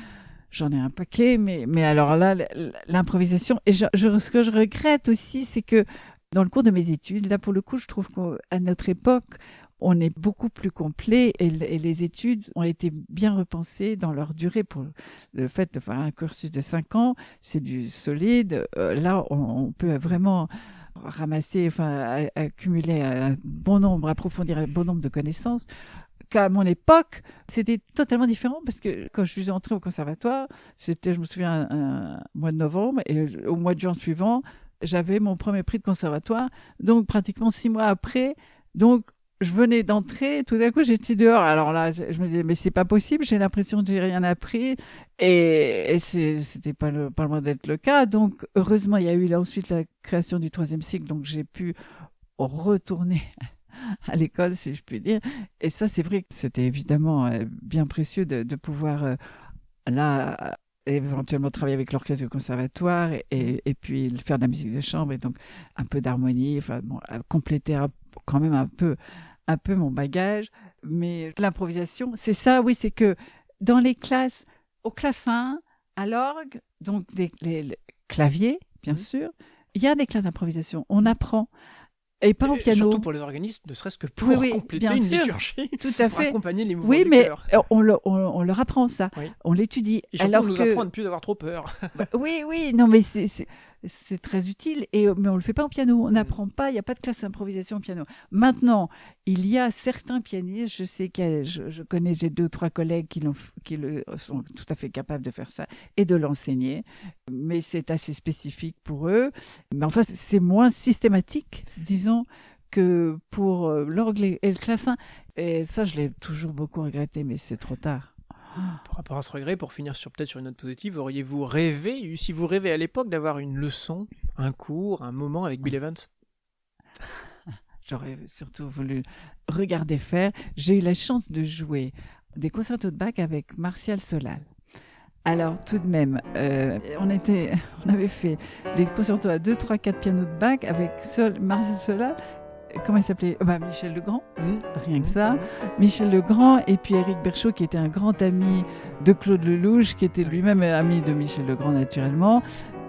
J'en ai un paquet, mais alors là, l'improvisation. Et ce que je regrette aussi, c'est que dans le cours de mes études, là, pour le coup, je trouve qu'à notre époque, on est beaucoup plus complet et les études ont été bien repensées dans leur durée. Pour le fait de faire un cursus de 5 ans, c'est du solide. Là, on peut vraiment ramasser, enfin, accumuler un bon nombre, approfondir un bon nombre de connaissances. Qu'à mon époque, c'était totalement différent parce que quand je suis entrée au conservatoire, c'était, je me souviens, un mois de novembre et au mois de juin suivant, j'avais mon premier prix de conservatoire. Donc, pratiquement 6 mois après, donc, je venais d'entrer, tout d'un coup, j'étais dehors. Alors là, je me disais, mais c'est pas possible, j'ai l'impression que j'ai rien appris. Et c'était pas loin d'être le cas. Donc, heureusement, il y a eu là ensuite la création du 3e cycle, donc j'ai pu retourner à l'école, si je puis dire. Et ça, c'est vrai que c'était évidemment bien précieux de pouvoir, là, éventuellement travailler avec l'orchestre du conservatoire et puis faire de la musique de chambre et donc un peu d'harmonie, enfin, bon, compléter quand même un peu mon bagage. Mais l'improvisation, c'est ça, oui, c'est que dans les classes, au clavecin, à l'orgue, donc les claviers, bien sûr, il y a des classes d'improvisation. On apprend. Et pas au piano.
Surtout pour les organistes, ne serait-ce que pour compléter une liturgie.
Tout à fait.
Pour accompagner les mouvements
oui,
du
mais
cœur.
on leur apprend ça. Oui. On l'étudie.
Et surtout, on nous apprend à ne plus avoir trop peur.
Oui, non, mais c'est très utile. Mais on le fait pas au piano. On n'apprend pas. Il n'y a pas de classe d'improvisation au piano. Maintenant, il y a certains pianistes. Je sais je connais, j'ai 2 ou 3 collègues qui sont tout à fait capables de faire ça et de l'enseigner. Mais c'est assez spécifique pour eux. Mais enfin, c'est moins systématique, disons, que pour l'orgue et le clavecin. Et ça, je l'ai toujours beaucoup regretté, mais c'est trop tard.
Par rapport à ce regret, pour finir peut-être sur une note positive, auriez-vous rêvé, si vous rêvez à l'époque, d'avoir une leçon, un cours, un moment avec Bill Evans?
J'aurais surtout voulu regarder faire. J'ai eu la chance de jouer des concertos de Bach avec Martial Solal. Alors, tout de même, on avait fait les concertos à 2, 3, 4 pianos de Bach avec Martial Solal. Comment il s'appelait? Michel Legrand, rien que ça. Michel Legrand et puis Éric Berchot, qui était un grand ami de Claude Lelouch, qui était lui-même ami de Michel Legrand, naturellement.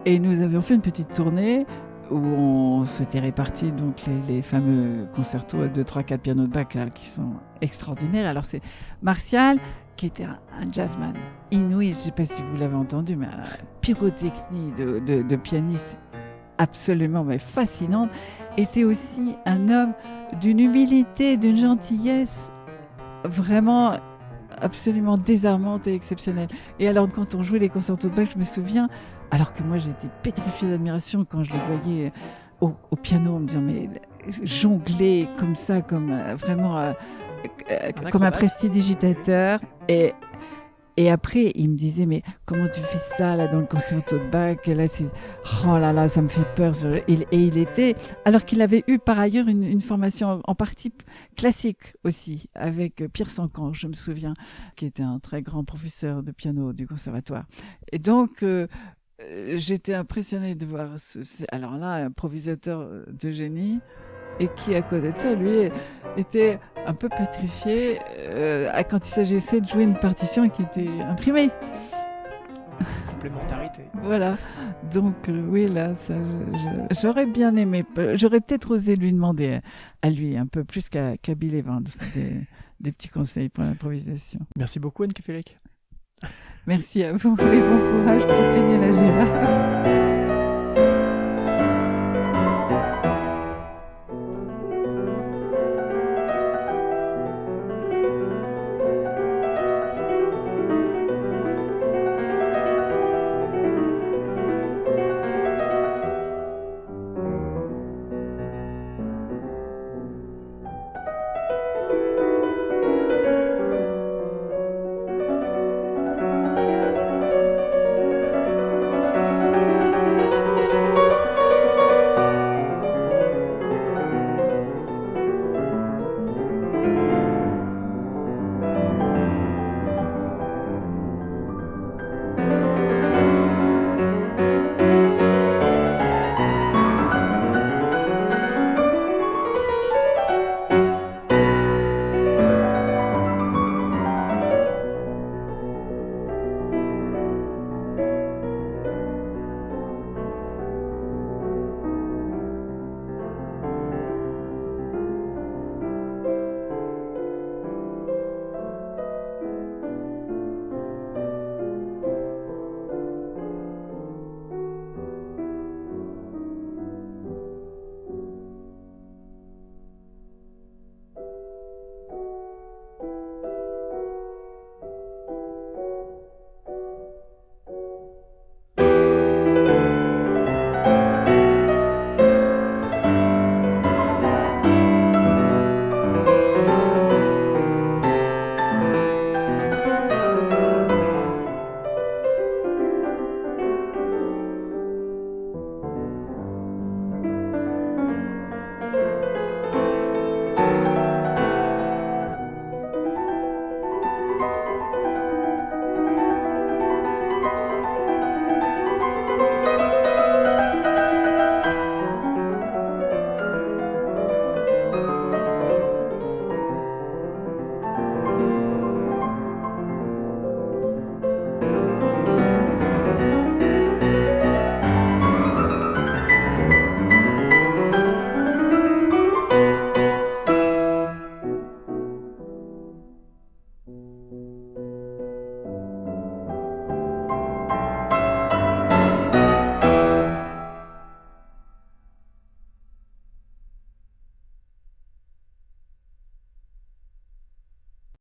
Et nous avions fait une petite tournée où on s'était répartis donc les fameux concertos à 2, 3, 4 pianos de Bach là, qui sont extraordinaires. Alors, c'est Martial, qui était un jazzman inouï, je ne sais pas si vous l'avez entendu, mais une pyrotechnie de pianiste absolument fascinante, était aussi un homme d'une humilité, d'une gentillesse vraiment absolument désarmante et exceptionnelle. Et alors, quand on jouait les concertos de Bach, je me souviens, alors que moi j'étais pétrifiée d'admiration quand je le voyais au piano, en me disant, mais jongler comme ça, comme vraiment comme un prestidigitateur. Et après, il me disait, mais comment tu fais ça là dans le concerto de Bach? Et là, oh là là, ça me fait peur. Et il était, alors qu'il avait eu par ailleurs une formation en partie classique aussi, avec Pierre Sancan, je me souviens, qui était un très grand professeur de piano du conservatoire. Et donc, j'étais impressionnée de voir alors là, un improvisateur de génie. Et qui, à côté de ça, lui, était un peu pétrifié quand il s'agissait de jouer une partition qui était imprimée.
Complémentarité.
Voilà. Donc oui, là, ça, j'aurais bien aimé. J'aurais peut-être osé lui demander à lui un peu plus qu'à Bill Evans des petits conseils pour l'improvisation.
Merci beaucoup, Anne Kefelec.
Merci à vous et bon courage pour peigner la girafe.